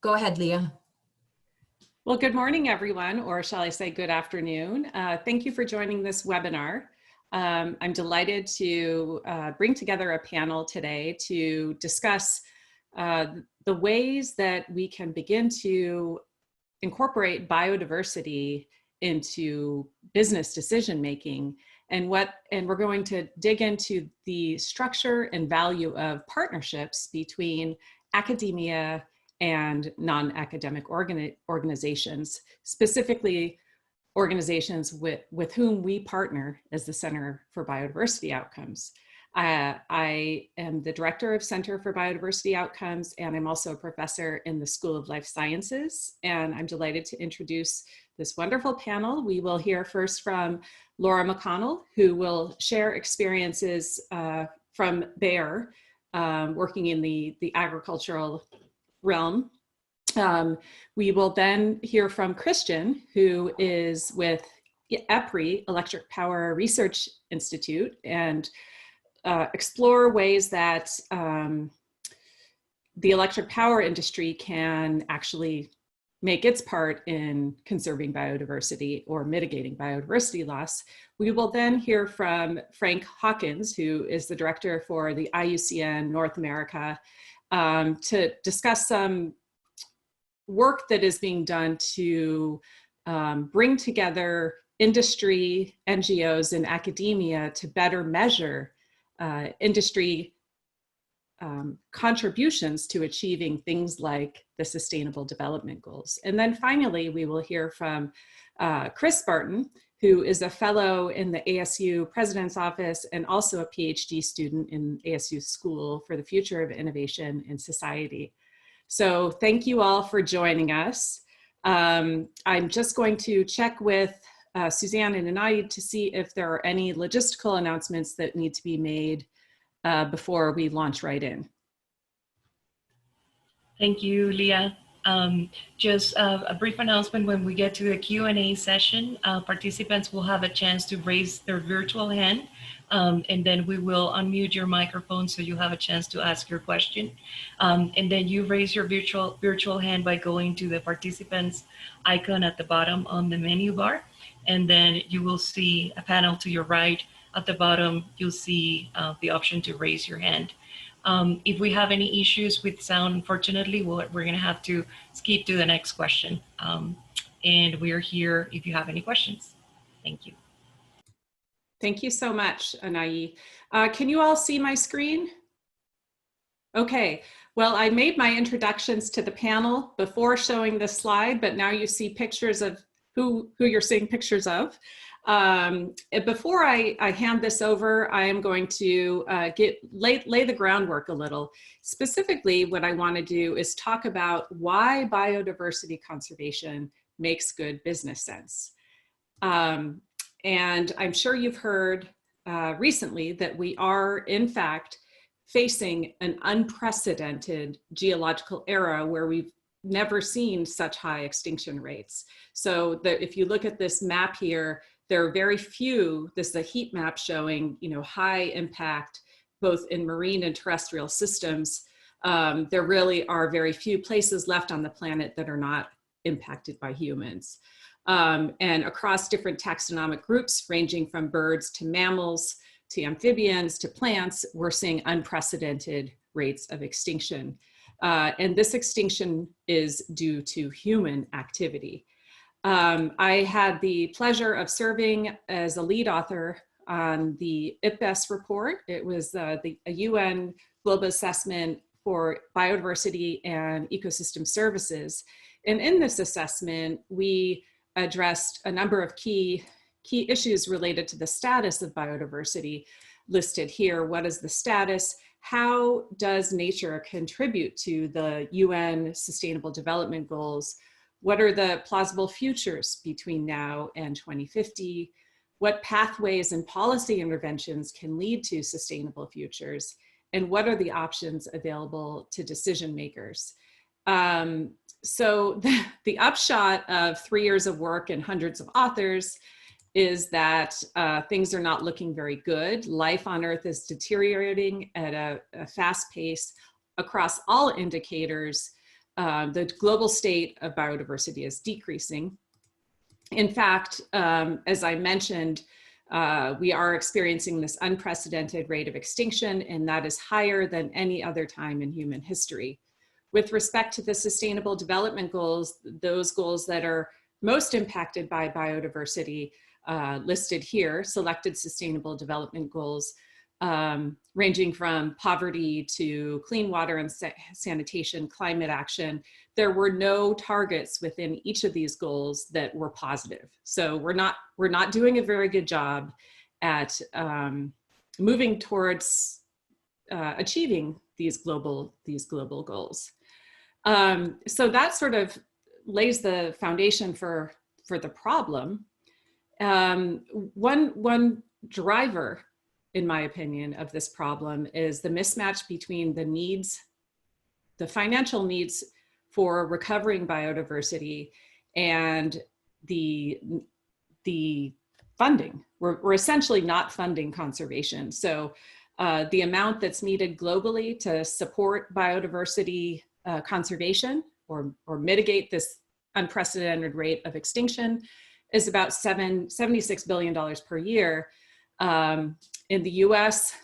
Go ahead, Leah. Well, good morning, everyone, or shall I say good afternoon. Thank you for joining this webinar. I'm delighted to bring together a panel today to discuss the ways that we can begin to incorporate biodiversity into business decision-making, and we're going to dig into the structure and value of partnerships between academia and non-academic organizations, specifically organizations with whom we partner as the Center for Biodiversity Outcomes. I am the director of Center for Biodiversity Outcomes, and I'm also a professor in the School of Life Sciences. And I'm delighted to introduce this wonderful panel. We will hear first from Laura McConnell, who will share experiences from Bayer, working in the agricultural realm. We will then hear from Christian, who is with EPRI, Electric Power Research Institute, and explore ways that the electric power industry can actually make its part in conserving biodiversity or mitigating biodiversity loss. We will then hear from Frank Hawkins, who is the director for the IUCN North America, to discuss some work that is being done to bring together industry, NGOs, and academia to better measure industry contributions to achieving things like the Sustainable Development Goals. And then finally, we will hear from Chris Barton, who is a fellow in the ASU President's Office and also a PhD student in ASU School for the Future of Innovation in Society. So thank you all for joining us. I'm just going to check with Suzanne and Anai to see if there are any logistical announcements that need to be made before we launch right in. Thank you, Leah. Just a brief announcement: when we get to the Q&A session, participants will have a chance to raise their virtual hand, and then we will unmute your microphone so you have a chance to ask your question. And then you raise your virtual hand by going to the participants icon at the bottom on the menu bar, and then you will see a panel to your right. At the bottom, you'll see the option to raise your hand. If we have any issues with sound, unfortunately, we're going to have to skip to the next question. And we're here if you have any questions. Thank you. Thank you so much, Anai. Can you all see my screen? Okay, well, I made my introductions to the panel before showing this slide, but now you see pictures of who you're seeing pictures of. Before I hand this over, I am going to lay the groundwork a little. Specifically, what I want to do is talk about why biodiversity conservation makes good business sense. And I'm sure you've heard recently that we are, in fact, facing an unprecedented geological era where we've never seen such high extinction rates. So if you look at this map here, there are very few. This is a heat map showing, high impact, both in marine and terrestrial systems. There really are very few places left on the planet that are not impacted by humans. And across different taxonomic groups, ranging from birds to mammals, to amphibians, to plants, we're seeing unprecedented rates of extinction. And this extinction is due to human activity. I had the pleasure of serving as a lead author on the IPBES report. It was a UN Global Assessment for Biodiversity and Ecosystem Services. And in this assessment, we addressed a number of key issues related to the status of biodiversity listed here. What is the status? How does nature contribute to the UN Sustainable Development Goals? What are the plausible futures between now and 2050? What pathways and policy interventions can lead to sustainable futures? And what are the options available to decision makers? So the upshot of 3 years of work and hundreds of authors is that things are not looking very good. Life on Earth is deteriorating at a fast pace across all indicators. the global state of biodiversity is decreasing. In fact, as I mentioned, we are experiencing this unprecedented rate of extinction, and that is higher than any other time in human history. With respect to the Sustainable Development Goals, those goals that are most impacted by biodiversity listed here, selected Sustainable Development Goals, ranging from poverty to clean water and sanitation, climate action. There were no targets within each of these goals that were positive. So we're not doing a very good job at moving towards achieving these global goals. So that sort of lays the foundation for the problem. One driver, in my opinion, of this problem is the mismatch between the needs, the financial needs for recovering biodiversity and the funding. We're essentially not funding conservation. So the amount that's needed globally to support biodiversity conservation or mitigate this unprecedented rate of extinction is about $76 billion per year. In the US,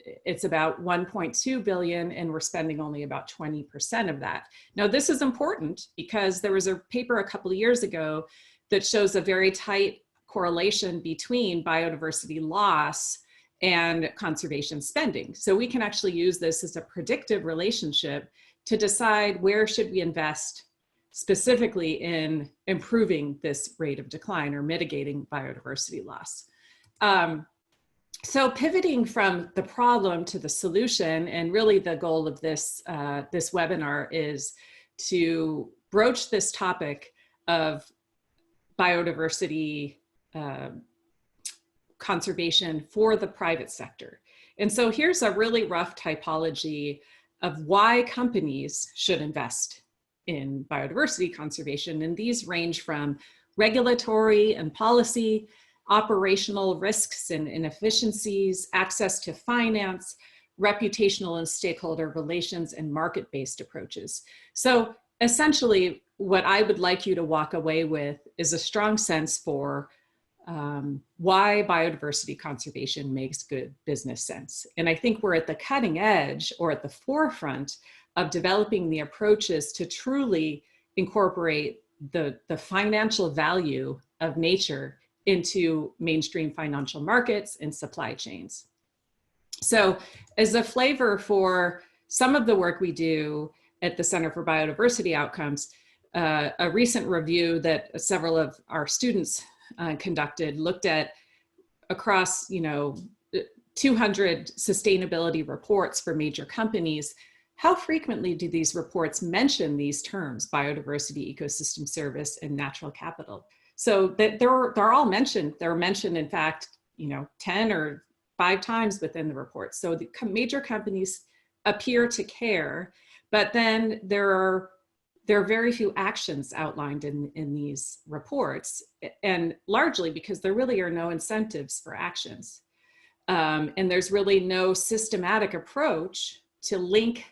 it's about 1.2 billion, and we're spending only about 20% of that. Now, this is important because there was a paper a couple of years ago that shows a very tight correlation between biodiversity loss and conservation spending. So we can actually use this as a predictive relationship to decide where should we invest specifically in improving this rate of decline or mitigating biodiversity loss. So pivoting from the problem to the solution, and really the goal of this, this webinar is to broach this topic of biodiversity conservation for the private sector. And so here's a really rough typology of why companies should invest in biodiversity conservation. And these range from regulatory and policy, operational risks and inefficiencies, access to finance, reputational and stakeholder relations, and market-based approaches. So essentially, what I would like you to walk away with is a strong sense for why biodiversity conservation makes good business sense. And I think we're at the cutting edge or at the forefront of developing the approaches to truly incorporate the financial value of nature into mainstream financial markets and supply chains. So as a flavor for some of the work we do at the Center for Biodiversity Outcomes, a recent review that several of our students conducted looked at across 200 sustainability reports for major companies. How frequently do these reports mention these terms, biodiversity, ecosystem service, and natural capital? So that they're all mentioned. They're mentioned, in fact, 10 or 5 times within the report. So the major companies appear to care, but then there are very few actions outlined in these reports, and largely because there really are no incentives for actions. And there's really no systematic approach to link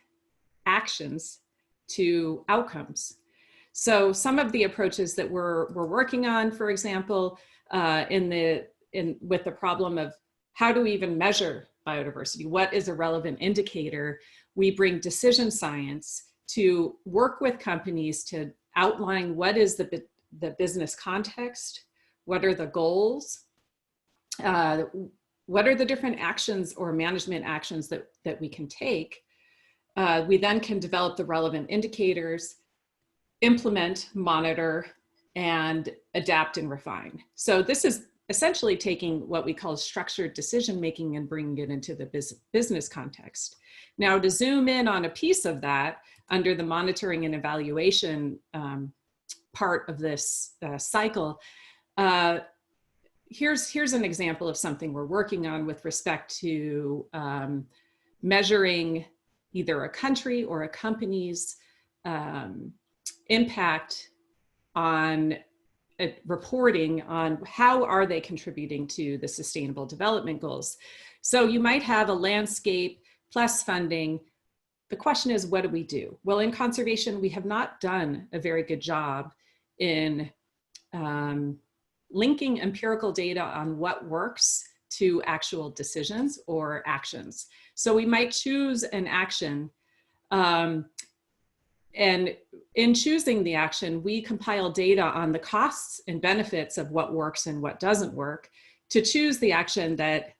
actions to outcomes. So some of the approaches that we're working on, for example, with the problem of how do we even measure biodiversity? What is a relevant indicator? We bring decision science to work with companies to outline what is the business context, what are the goals, what are the different actions or management actions that we can take. We then can develop the relevant indicators, implement, monitor, and adapt and refine. So this is essentially taking what we call structured decision-making and bringing it into the business context. Now, to zoom in on a piece of that, under the monitoring and evaluation part of this cycle, here's an example of something we're working on with respect to measuring either a country or a company's impact on reporting on how are they contributing to the Sustainable Development Goals. So you might have a landscape plus funding the question is, what do we do? Well, in conservation, we have not done a very good job in linking empirical data on what works to actual decisions or actions. So we might choose an action, and in choosing the action, we compile data on the costs and benefits of what works and what doesn't work to choose the action that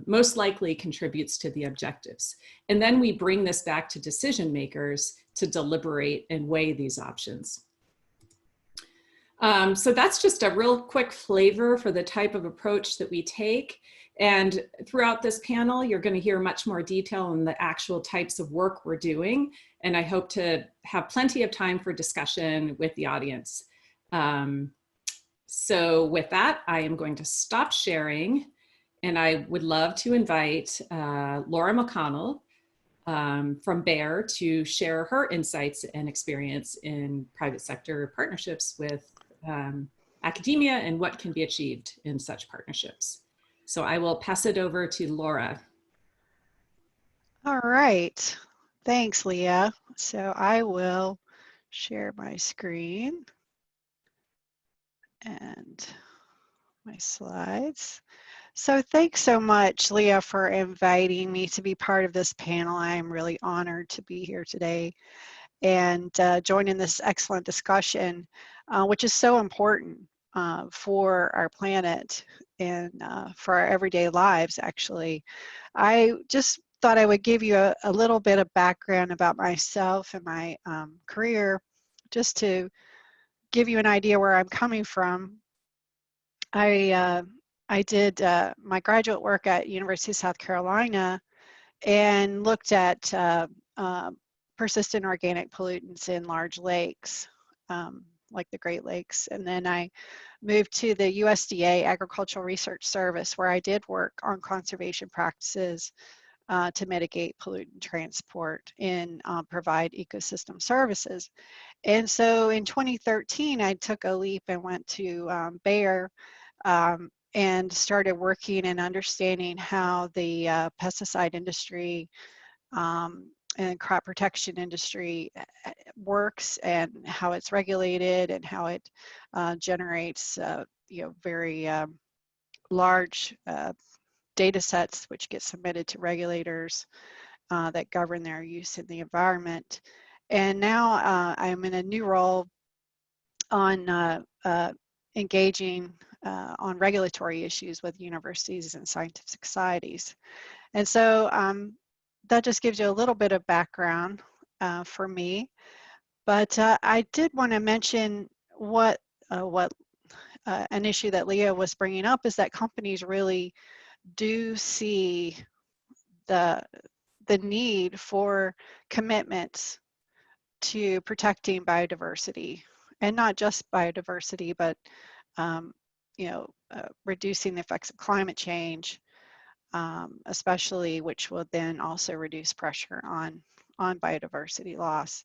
most likely contributes to the objectives. And then we bring this back to decision makers to deliberate and weigh these options. So that's just a real quick flavor for the type of approach that we take. And throughout this panel, you're going to hear much more detail on the actual types of work we're doing. And I hope to have plenty of time for discussion with the audience. So with that, I am going to stop sharing. And I would love to invite Laura McConnell from Bayer to share her insights and experience in private sector partnerships with academia and what can be achieved in such partnerships. So I will pass it over to Laura. All right, thanks, Leah. So I will share my screen and my slides. So thanks so much, Leah, for inviting me to be part of this panel. I am really honored to be here today and join in this excellent discussion, which is so important for our planet and for our everyday lives, actually. I just thought I would give you a little bit of background about myself and my career, just to give you an idea where I'm coming from. I did my graduate work at University of South Carolina and looked at persistent organic pollutants in large lakes, like the Great Lakes. And then I moved to the USDA Agricultural Research Service, where I did work on conservation practices to mitigate pollutant transport and provide ecosystem services. And so in 2013, I took a leap and went to Bayer and started working and understanding how the pesticide industry and crop protection industry works and how it's regulated and how it generates very large data sets which get submitted to regulators that govern their use in the environment. And now I'm in a new role on engaging on regulatory issues with universities and scientific societies. And so that just gives you a little bit of background for me. But I did want to mention what an issue that Leah was bringing up is that companies really do see the need for commitments to protecting biodiversity, and not just biodiversity, but reducing the effects of climate change, especially, which will then also reduce pressure on biodiversity loss.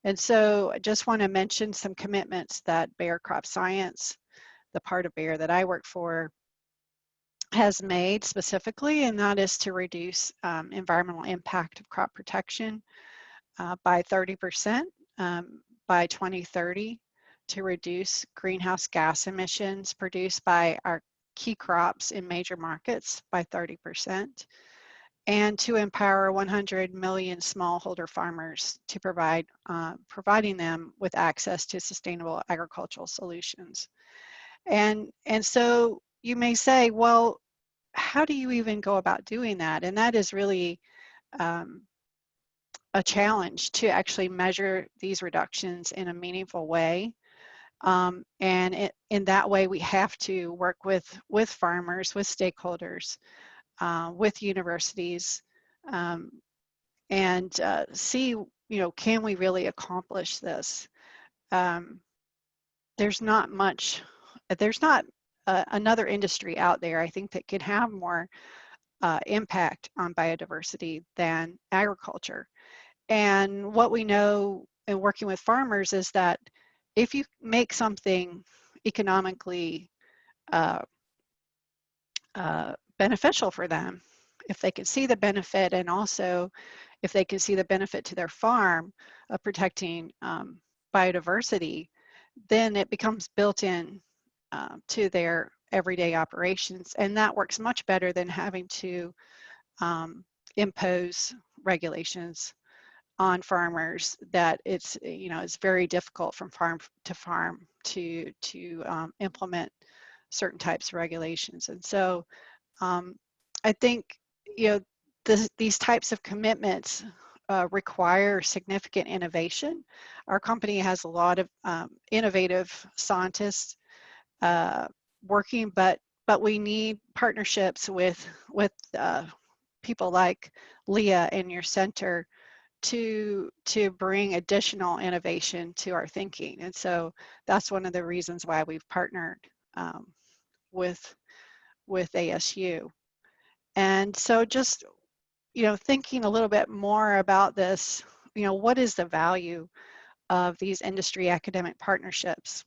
And so I just want to mention some commitments that Bayer Crop Science, the part of Bayer that I work for, has made specifically, and that is to reduce environmental impact of crop protection by 30% by 2030, to reduce greenhouse gas emissions produced by our key crops in major markets by 30%, and to empower 100 million smallholder farmers to providing them with access to sustainable agricultural solutions. And so you may say, well, how do you even go about doing that? And that is really a challenge, to actually measure these reductions in a meaningful way. In that way, we have to work with farmers, with stakeholders, with universities, and see, can we really accomplish this? There's not another industry out there, I think, that can have more impact on biodiversity than agriculture. And what we know in working with farmers is that if you make something economically beneficial for them, if they can see the benefit, and also if they can see the benefit to their farm of protecting biodiversity, then it becomes built in to their everyday operations. And that works much better than having to impose regulations on farmers that it's, you know, it's very difficult from farm to farm to implement certain types of regulations. And so I think, you know, these types of commitments require significant innovation. Our company has a lot of innovative scientists working, but we need partnerships with people like Leah in your center to bring additional innovation to our thinking. And so that's one of the reasons why we've partnered with ASU. And so just, you know, thinking a little bit more about this, you know, what is the value of these industry academic partnerships?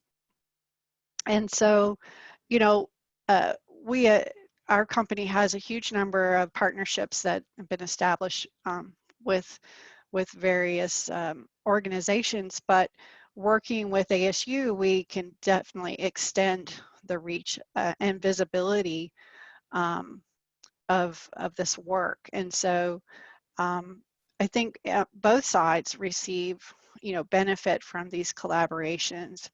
And so, you know, our company has a huge number of partnerships that have been established with various organizations, but working with ASU, we can definitely extend the reach and visibility of this work. And so I think both sides receive, you know, benefit from these collaborations.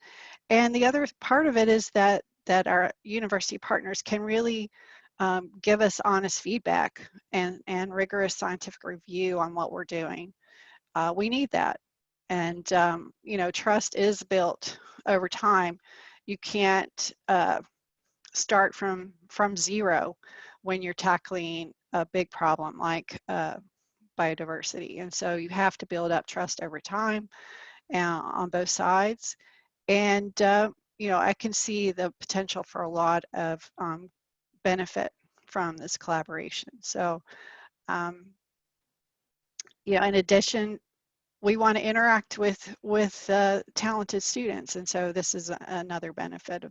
And the other part of it is that our university partners can really give us honest feedback and rigorous scientific review on what we're doing. We need that. And, you know, trust is built over time. You can't start from zero when you're tackling a big problem like biodiversity. And so you have to build up trust over time on both sides. And, you know, I can see the potential for a lot of benefit from this collaboration. So, you know, in addition, we want to interact with talented students. And so this is another benefit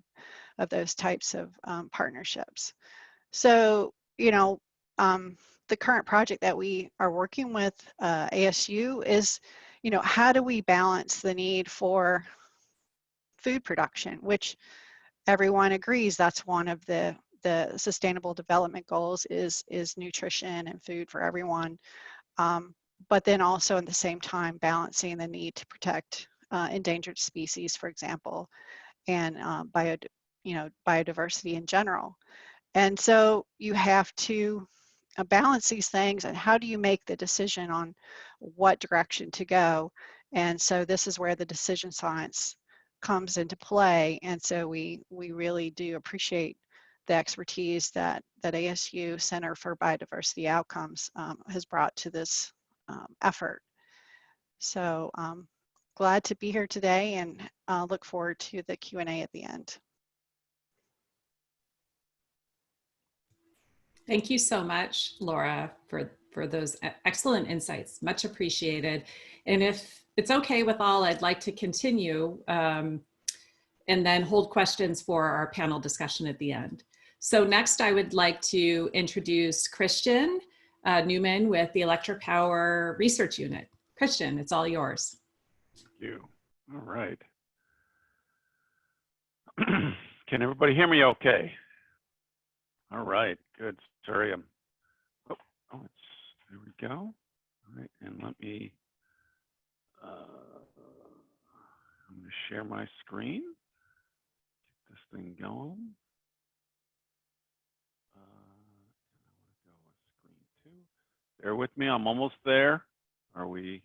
of those types of partnerships. So, you know, the current project that we are working with ASU is, you know, how do we balance the need for food production, which everyone agrees that's one of the sustainable development goals is nutrition and food for everyone. But then also at the same time balancing the need to protect endangered species, for example, and biodiversity in general. And so you have to balance these things, and how do you make the decision on what direction to go? And so this is where the decision science comes into play. And so we really do appreciate the expertise that ASU Center for Biodiversity Outcomes has brought to this effort. So glad to be here today, and look forward to the Q&A at the end. Thank you so much, Laura, for those excellent insights. Much appreciated. And if it's okay with all, I'd like to continue and then hold questions for our panel discussion at the end. So next, I would like to introduce Christian Newman with the Electric Power Research Unit. Christian, it's all yours. Thank you. All right. Can everybody hear me okay? All right, good. Sorry, there we go. All right, and let me, I'm going to share my screen. Get this thing going. I want to go with screen 2. Bear with me, I'm almost there. Are we?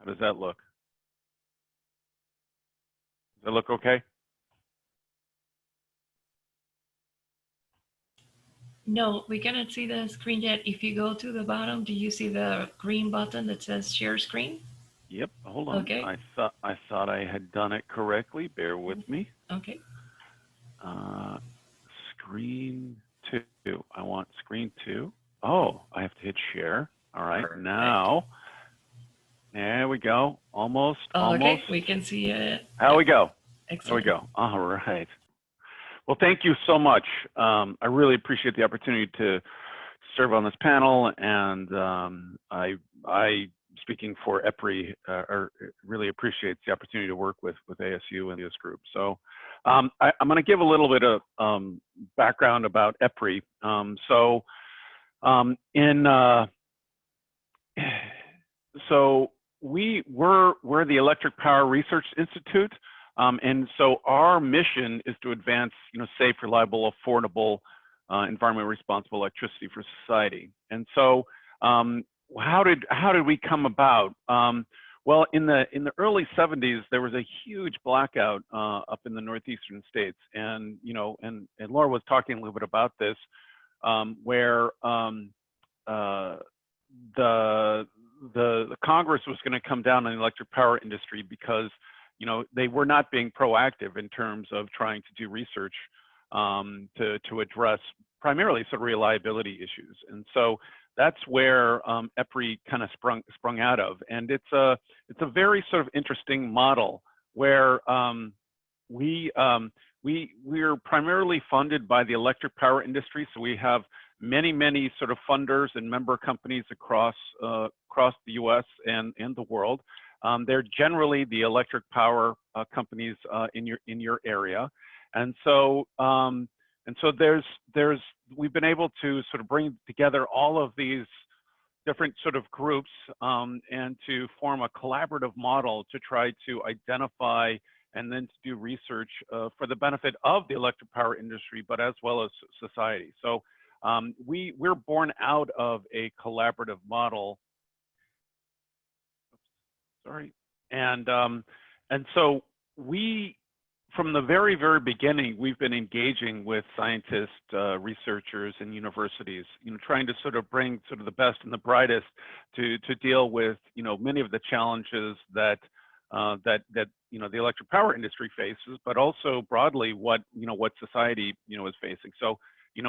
How does that look? Does that look okay? No, we cannot see the screen yet. If you go to the bottom, do you see the green button that says share screen? Yep, hold on. Okay. I thought I had done it correctly. Bear with me. Okay. Screen 2. I want screen 2. Oh, I have to hit share. All right, Perfect. now, there we go. Almost, almost. Okay, we can see it. How we go? Excellent. There we go. All right. Well, thank you so much. I really appreciate the opportunity to serve on this panel, and I speaking for EPRI, really appreciates the opportunity to work with ASU and this group. So I'm going to give a little bit of background about EPRI. So we're the Electric Power Research Institute, and so our mission is to advance, safe, reliable, affordable, environmentally responsible electricity for society. And so, how did we come about? Well, in the early 70s, there was a huge blackout up in the northeastern states, and and Laura was talking a little bit about this, where the Congress was going to come down on the electric power industry because they were not being proactive in terms of trying to do research to address primarily sort of reliability issues. And so that's where EPRI kind of sprung out of. And it's a very sort of interesting model where we're primarily funded by the electric power industry. So we have many sort of funders and member companies across the U.S. and the world. They're generally the electric power companies in your area, and so we've been able to sort of bring together all of these different sort of groups and to form a collaborative model to try to identify and then to do research for the benefit of the electric power industry, but as well as society. So we're born out of a collaborative model. Sorry, and so we, from the very beginning, we've been engaging with scientists, researchers, and universities, trying to sort of bring sort of the best and the brightest to deal with many of the challenges that the electric power industry faces, but also broadly what society is facing. So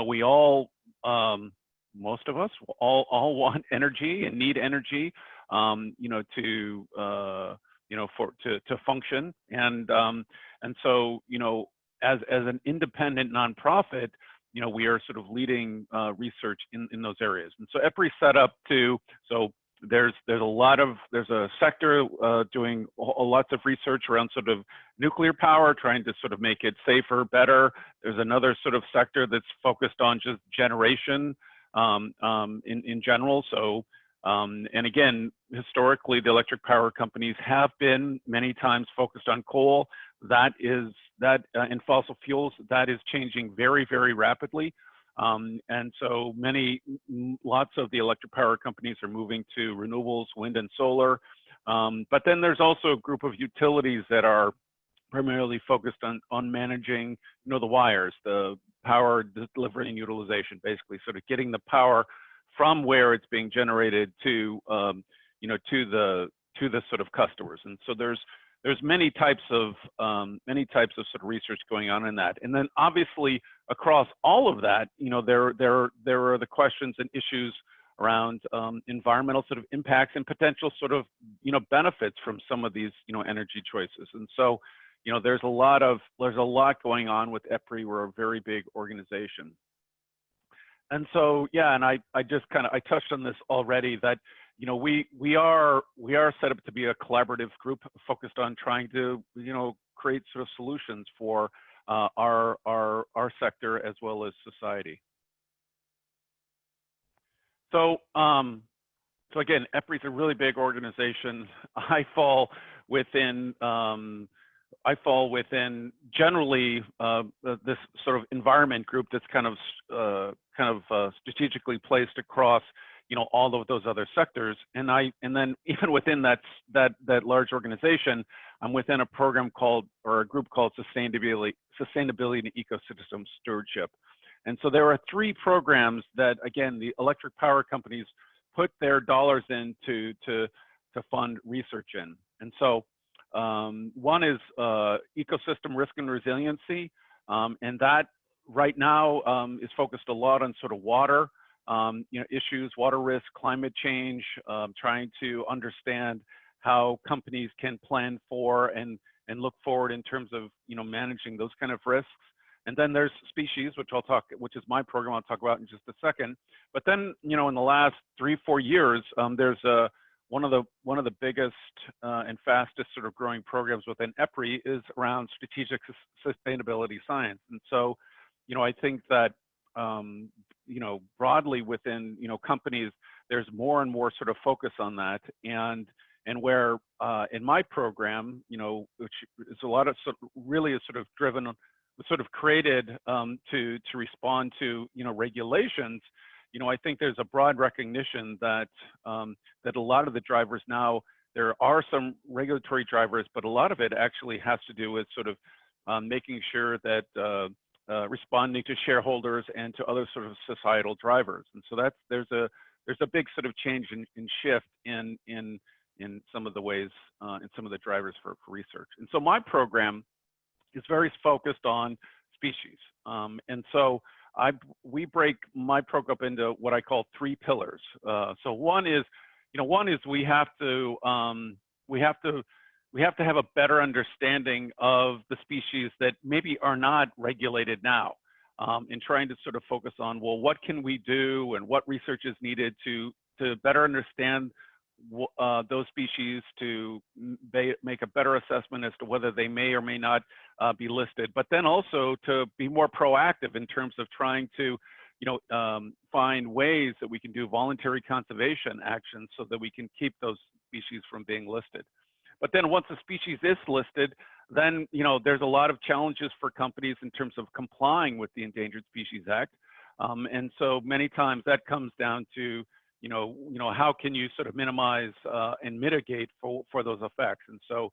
we all, most of us, all want energy and need energy, to function, and so as an independent nonprofit, we are sort of leading research in those areas. And so EPRI set up there's a sector doing lots of research around sort of nuclear power, trying to sort of make it safer, better. There's another sort of sector that's focused on just generation in general. So, and again, historically, the electric power companies have been many times focused on coal. In fossil fuels, that is changing very rapidly. And so lots of the electric power companies are moving to renewables, wind and solar. But then there's also a group of utilities that are primarily focused on managing, the wires, the power delivery and utilization, basically sort of getting the power from where it's being generated to the sort of customers. And so there's many types of sort of research going on in that. And then obviously across all of that, there are the questions and issues around environmental sort of impacts and potential sort of benefits from some of these energy choices. And so there's a lot going on with EPRI. We're a very big organization. And so, yeah, and I touched on this already, that we are set up to be a collaborative group focused on trying to create sort of solutions for our sector as well as society. So again, EPRI is a really big organization. I fall within generally this sort of environment group that's kind of strategically placed across all of those other sectors. And then even within that large organization, I'm within a program a group called Sustainability and Ecosystem Stewardship. And so there are 3 programs that, again, the electric power companies put their dollars in to fund research in. And so one is ecosystem risk and resiliency, and that right now is focused a lot on sort of water issues, water risk, climate change, trying to understand how companies can plan for and look forward in terms of managing those kind of risks. And then there's species, which is my program I'll talk about in just a second. But then, you know, in the last 3-4 years, there's one of the biggest and fastest sort of growing programs within EPRI is around strategic sustainability science. And so, you know, I think that, you know, broadly within, you know, companies, there's more and more sort of focus on that. And where in my program, you know, which is a lot of really is sort of driven, sort of created to respond to, you know, regulations. You know, I think there's a broad recognition that that a lot of the drivers now, there are some regulatory drivers, but a lot of it actually has to do with sort of making sure that responding to shareholders and to other sort of societal drivers. And so that's there's a big sort of change in shift in some of the ways in some of the drivers for research. And so my program is very focused on species, and so we break my program up into what I call 3 pillars. So one is, you know, we have to have a better understanding of the species that maybe are not regulated now, and trying to sort of focus on, well, what can we do and what research is needed to better understand those species, to make a better assessment as to whether they may or may not be listed, but then also to be more proactive in terms of trying to, you know, find ways that we can do voluntary conservation actions so that we can keep those species from being listed. But then once a species is listed, then, you know, there's a lot of challenges for companies in terms of complying with the Endangered Species Act. And so many times that comes down to, you know, how can you sort of minimize and mitigate for those effects? And so,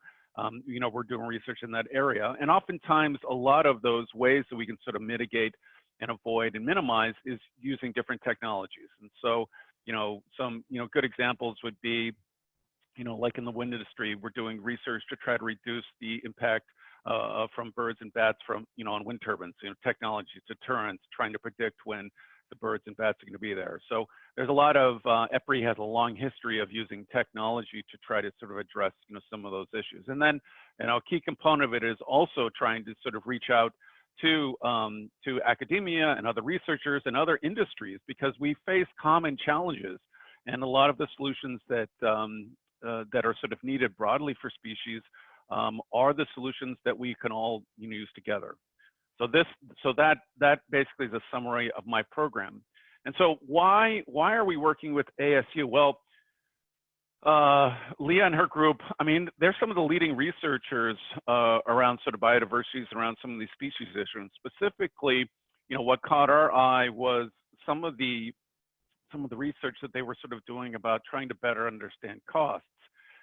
you know, we're doing research in that area. And oftentimes a lot of those ways that we can sort of mitigate and avoid and minimize is using different technologies. And so, you know, some, you know, good examples would be, you know, like in the wind industry, we're doing research to try to reduce the impact from birds and bats from, you know, on wind turbines, you know, technology, deterrence, trying to predict when the birds and bats are going to be there. So there's a lot of, EPRI has a long history of using technology to try to sort of address, you know, some of those issues. And then, you know, a key component of it is also trying to sort of reach out to academia and other researchers and other industries, because we face common challenges, and a lot of the solutions that that are sort of needed broadly for species are the solutions that we can all, you know, use together. So that basically is a summary of my program. And so why are we working with ASU? Well, Leah and her group, I mean, they're some of the leading researchers around sort of biodiversity, around some of these species issues. Specifically, you know, what caught our eye was some of the research that they were sort of doing about trying to better understand costs.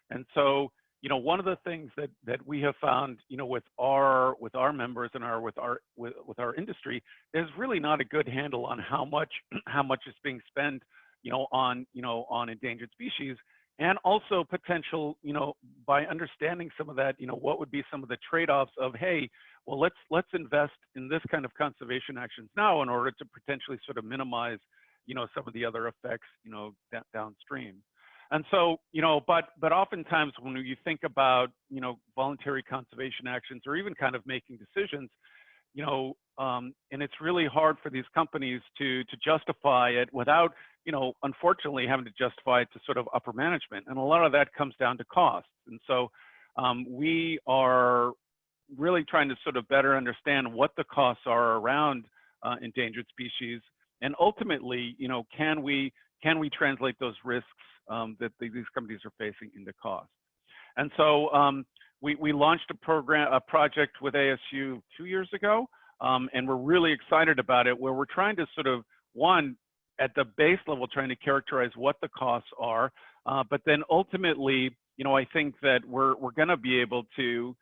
And so, you know, one of the things that we have found, you know, with our members and with our industry, there's really not a good handle on how much is being spent, you know, on endangered species, and also potential, you know, by understanding some of that, you know, what would be some of the trade-offs of, hey, well, let's invest in this kind of conservation actions now in order to potentially sort of minimize, you know, some of the other effects, you know, downstream. And so, you know, but oftentimes when you think about, you know, voluntary conservation actions or even kind of making decisions, you know, and it's really hard for these companies to justify it without, you know, unfortunately having to justify it to sort of upper management. And a lot of that comes down to costs. And so we are really trying to sort of better understand what the costs are around endangered species. And ultimately, you know, can we translate those risks that these companies are facing into cost? And so we launched a project with ASU 2 years ago, and we're really excited about it, where we're trying to sort of, one, at the base level, trying to characterize what the costs are, but then ultimately, you know, I think that we're going to be able to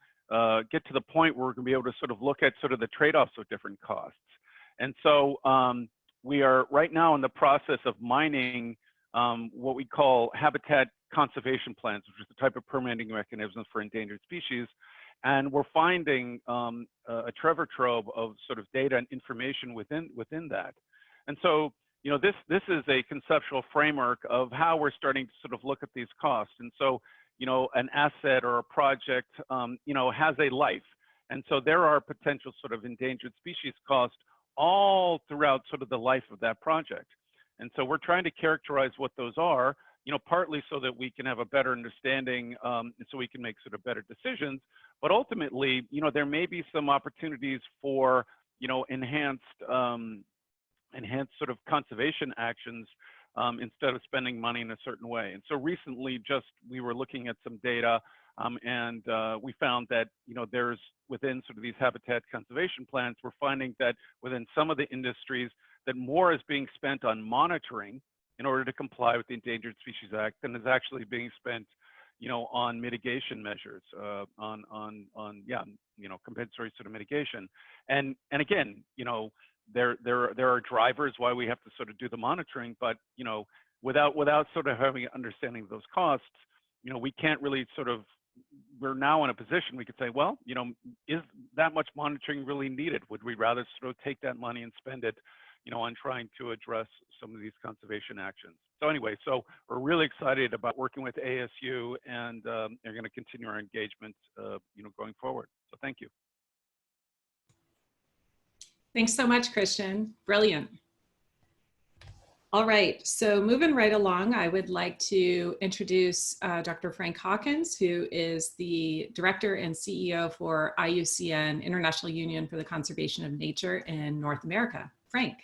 get to the point where we're going to be able to sort of look at sort of the trade-offs of different costs. And so we are right now in the process of mining what we call habitat conservation plans, which is the type of permitting mechanisms for endangered species. And we're finding a treasure trove of sort of data and information within that. And so, you know, this is a conceptual framework of how we're starting to sort of look at these costs. And so, you know, an asset or a project, you know, has a life. And so there are potential sort of endangered species costs all throughout sort of the life of that project. And so we're trying to characterize what those are, partly so that we can have a better understanding, and so we can make sort of better decisions. But ultimately, there may be some opportunities for, enhanced sort of conservation actions instead of spending money in a certain way. And so recently, we were looking at some data, and we found that, there's within sort of these habitat conservation plans, we're finding that within some of the industries that more is being spent on monitoring in order to comply with the Endangered Species Act than is actually being spent, on mitigation measures, on compensatory sort of mitigation. And again, there are drivers why we have to sort of do the monitoring, but without sort of having an understanding of those costs, we can't really we're now in a position we could say, well, is that much monitoring really needed? Would we rather sort of take that money and spend it, on trying to address some of these conservation actions? So anyway, so we're really excited about working with ASU, and they're going to continue our engagement, going forward. So thank you. Thanks so much, Christian. Brilliant. All right, so moving right along, I would like to introduce Dr. Frank Hawkins, who is the Director and CEO for IUCN, International Union for the Conservation of Nature in North America. Frank.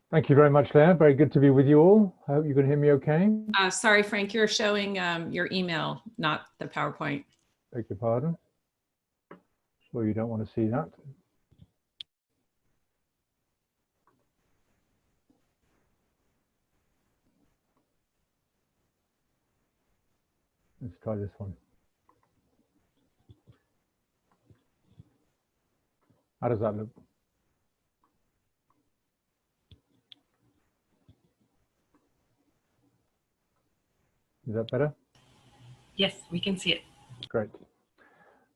Thank you very much, Leah. Very good to be with you all. I hope you can hear me okay. Sorry, Frank, you're showing your email, not the PowerPoint. Beg your pardon. Well, you don't want to see that. Let's try this one. How does that look? Is that better? Yes, we can see it. Great.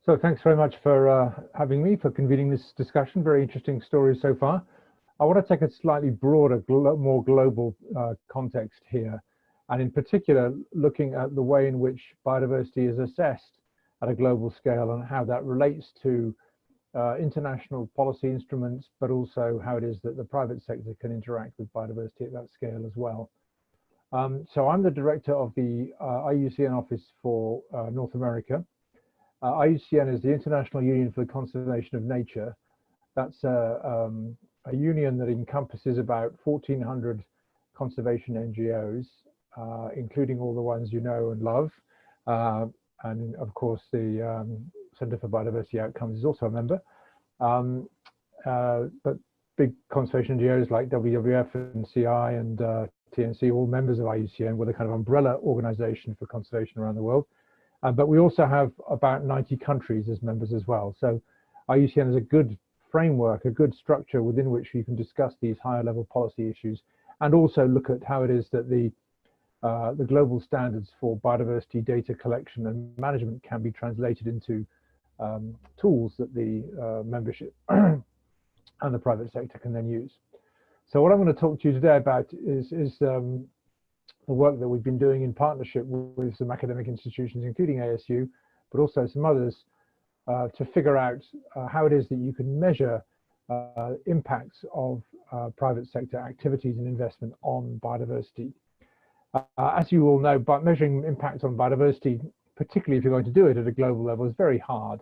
So thanks very much for having me, for convening this discussion. Very interesting stories so far. I want to take a slightly broader, more global context here, and in particular, looking at the way in which biodiversity is assessed at a global scale and how that relates to international policy instruments, but also how it is that the private sector can interact with biodiversity at that scale as well. So I'm the director of the IUCN Office for North America. IUCN is the International Union for the Conservation of Nature. That's a union that encompasses about 1,400 conservation NGOs, including all the ones you know and love. And of course, the Center for Biodiversity Outcomes is also a member. But big conservation NGOs like WWF and CI and TNC, all members of IUCN, with a kind of umbrella organization for conservation around the world. But we also have about 90 countries as members as well. So IUCN is a good framework, a good structure within which you can discuss these higher level policy issues, and also look at how it is that the global standards for biodiversity data collection and management can be translated into tools that the membership and the private sector can then use. So what I'm going to talk to you today about is the work that we've been doing in partnership with some academic institutions, including ASU, but also some others, to figure out how it is that you can measure impacts of private sector activities and investment on biodiversity. As you all know, but measuring impact on biodiversity, particularly if you're going to do it at a global level, is very hard.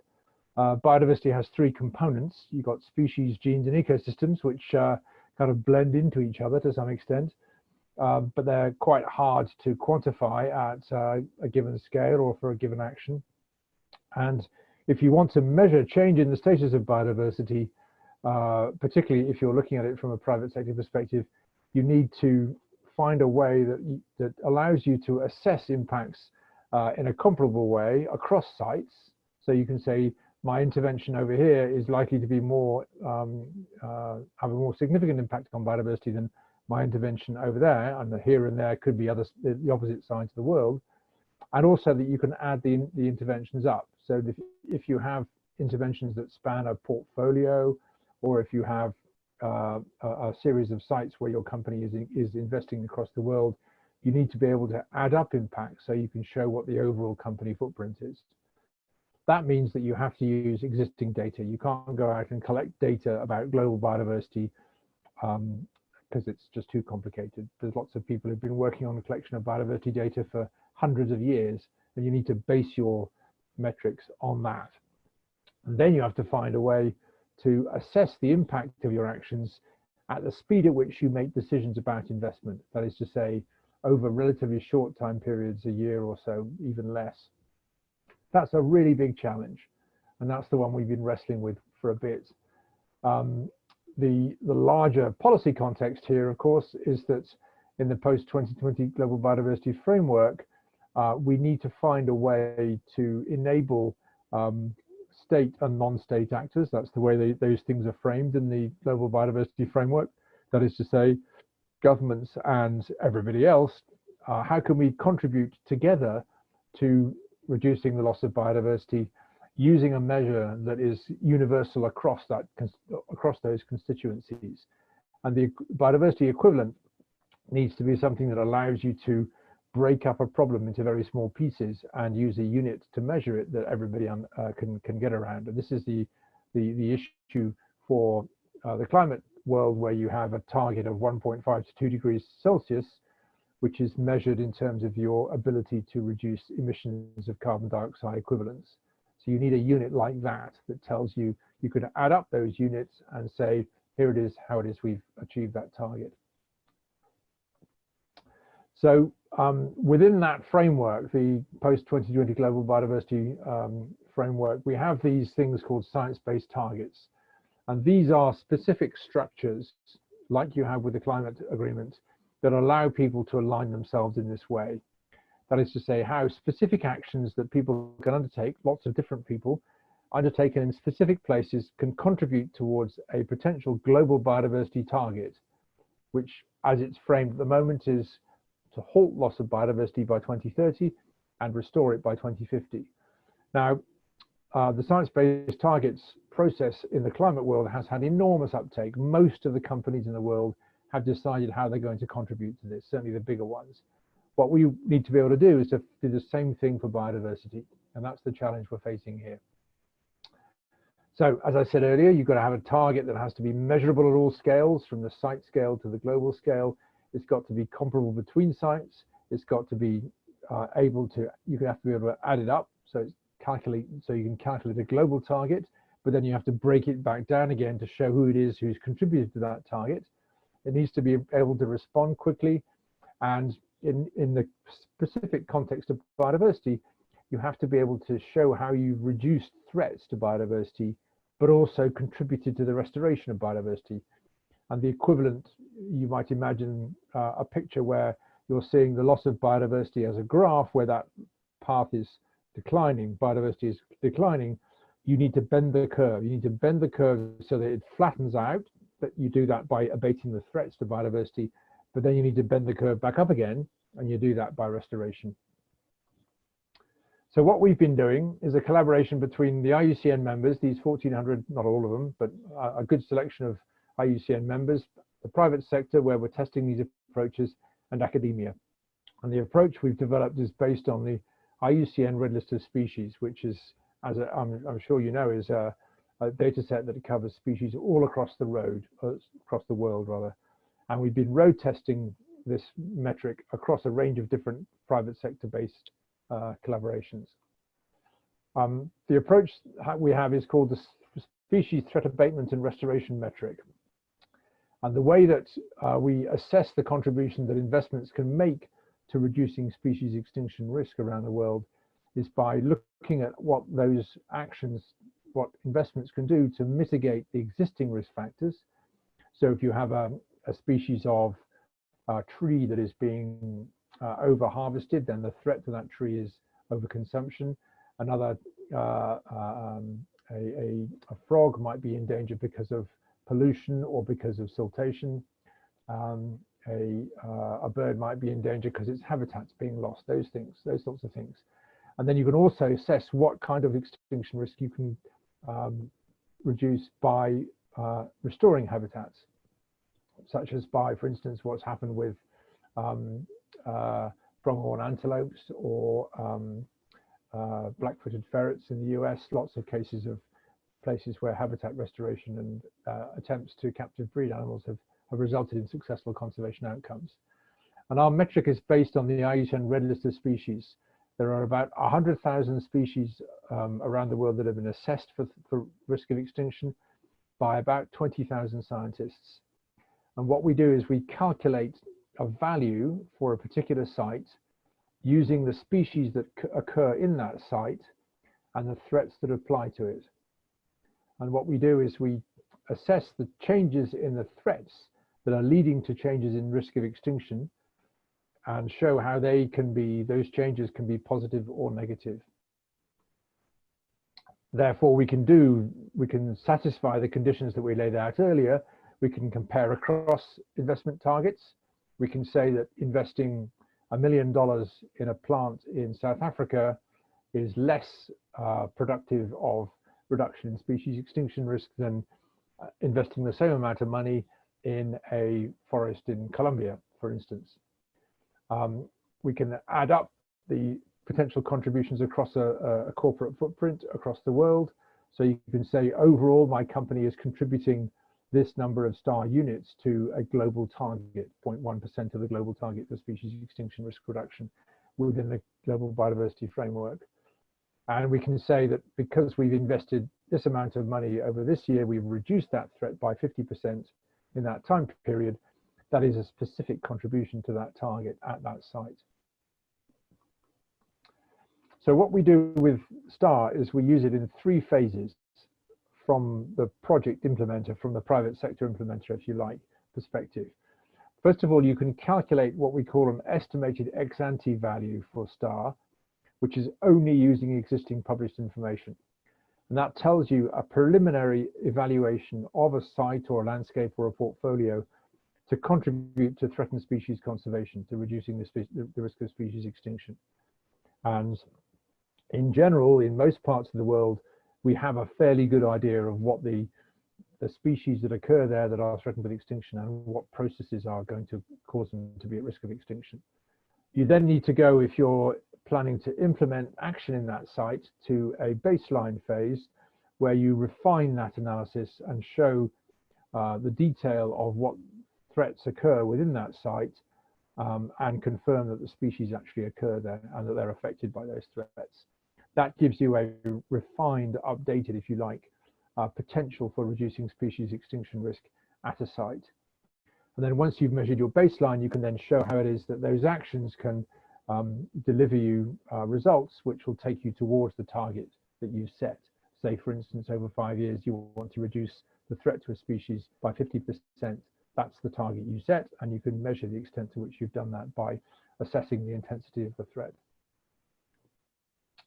Biodiversity has three components. You've got species, genes, and ecosystems, which kind of blend into each other to some extent, but they're quite hard to quantify at a given scale or for a given action. And if you want to measure change in the status of biodiversity, particularly if you're looking at it from a private sector perspective, you need to find a way that allows you to assess impacts in a comparable way across sites. So you can say, my intervention over here is likely to be more, have a more significant impact on biodiversity than my intervention over there, and the here and there could be the opposite sides of the world. And also that you can add the interventions up. So if you have interventions that span a portfolio, or if you have a series of sites where your company is investing across the world, you need to be able to add up impacts so you can show what the overall company footprint is. That means that you have to use existing data. You can't go out and collect data about global biodiversity because it's just too complicated. There's lots of people who've been working on the collection of biodiversity data for hundreds of years, and you need to base your metrics on that. And then you have to find a way to assess the impact of your actions at the speed at which you make decisions about investment. That is to say, over relatively short time periods, a year or so, even less. That's a really big challenge, and that's the one we've been wrestling with for a bit. The larger policy context here, of course, is that in the post-2020 Global Biodiversity Framework, we need to find a way to enable state and non-state actors. That's the way those things are framed in the Global Biodiversity Framework. That is to say, governments and everybody else, how can we contribute together to reducing the loss of biodiversity using a measure that is universal across those constituencies. And the biodiversity equivalent needs to be something that allows you to break up a problem into very small pieces and use a unit to measure it that everybody can get around. And this is the issue for the climate world, where you have a target of 1.5 to 2 degrees Celsius, which is measured in terms of your ability to reduce emissions of carbon dioxide equivalents. So you need a unit like that that tells you, you could add up those units and say, here it is, how it is we've achieved that target. So within that framework, the post-2020 Global Biodiversity Framework, we have these things called science-based targets. And these are specific structures, like you have with the climate agreement, that allow people to align themselves in this way. That is to say, how specific actions that people can undertake, lots of different people, undertaken in specific places, can contribute towards a potential global biodiversity target, which, as it's framed at the moment, is to halt loss of biodiversity by 2030 and restore it by 2050. Now, the science-based targets process in the climate world has had enormous uptake. Most of the companies in the world have decided how they're going to contribute to this, certainly the bigger ones. What we need to be able to do is to do the same thing for biodiversity, and that's the challenge we're facing here. So, as I said earlier, you've got to have a target that has to be measurable at all scales, from the site scale to the global scale. It's got to be comparable between sites. It's got to be able to, you have to be able to add it up, so it's so you can calculate a global target, but then you have to break it back down again to show who it is who's contributed to that target. It needs to be able to respond quickly, and in the specific context of biodiversity, you have to be able to show how you've reduced threats to biodiversity, but also contributed to the restoration of biodiversity. And the equivalent, you might imagine a picture where you're seeing the loss of biodiversity as a graph where that path is declining, biodiversity is declining. You need to bend the curve. You need to bend the curve so that it flattens out. But you do that by abating the threats to biodiversity, but then you need to bend the curve back up again, and you do that by restoration. So what we've been doing is a collaboration between the IUCN members, these 1,400, not all of them, but a good selection of IUCN members, the private sector where we're testing these approaches, and academia. And the approach we've developed is based on the IUCN Red List of Species, which is, as I'm sure you know, is a data set that covers species all across the world rather. And we've been road testing this metric across a range of different private sector based collaborations. The approach we have is called the Species Threat Abatement and Restoration Metric. And the way that we assess the contribution that investments can make to reducing species extinction risk around the world is by looking at what those actions, what investments can do to mitigate the existing risk factors. So if you have a species of tree that is being over harvested, then the threat to that tree is overconsumption. Another, a frog might be in danger because of pollution or because of siltation. A bird might be in danger because its habitat's being lost, those things, those sorts of things. And then you can also assess what kind of extinction risk you can reduce by restoring habitats, such as by, for instance, what's happened with pronghorn antelopes or black-footed ferrets in the US, lots of cases of places where habitat restoration and attempts to captive breed animals have resulted in successful conservation outcomes. And our metric is based on the IUCN Red List of species. There are about 100,000 species around the world that have been assessed for risk of extinction by about 20,000 scientists. And what we do is we calculate a value for a particular site using the species that occur in that site and the threats that apply to it. And what we do is we assess the changes in the threats that are leading to changes in risk of extinction and show how those changes can be positive or negative. Therefore, we can satisfy the conditions that we laid out earlier. We can compare across investment targets. We can say that investing $1 million in a plant in South Africa is less productive of reduction in species extinction risk than investing the same amount of money in a forest in Colombia, for instance. We can add up the potential contributions across a corporate footprint across the world. So you can say, overall, my company is contributing this number of star units to a global target, 0.1% of the global target for species extinction risk reduction within the global biodiversity framework. And we can say that because we've invested this amount of money over this year, we've reduced that threat by 50% in that time period. That is a specific contribution to that target at that site. So what we do with STAR is we use it in 3 phases from the project implementer, from the private sector implementer, if you like, perspective. First of all, you can calculate what we call an estimated ex-ante value for STAR, which is only using existing published information. And that tells you a preliminary evaluation of a site or a landscape or a portfolio to contribute to threatened species conservation, to reducing the risk of species extinction. And in general, in most parts of the world, we have a fairly good idea of what the species that occur there that are threatened with extinction and what processes are going to cause them to be at risk of extinction. You then need to go, if you're planning to implement action in that site, to a baseline phase where you refine that analysis and show the detail of what threats occur within that site and confirm that the species actually occur there and that they're affected by those threats. That gives you a refined, updated, if you like, potential for reducing species extinction risk at a site. And then once you've measured your baseline, you can then show how it is that those actions can deliver you results which will take you towards the target that you set. Say, for instance, over 5 years, you want to reduce the threat to a species by 50%. That's the target you set, and you can measure the extent to which you've done that by assessing the intensity of the threat.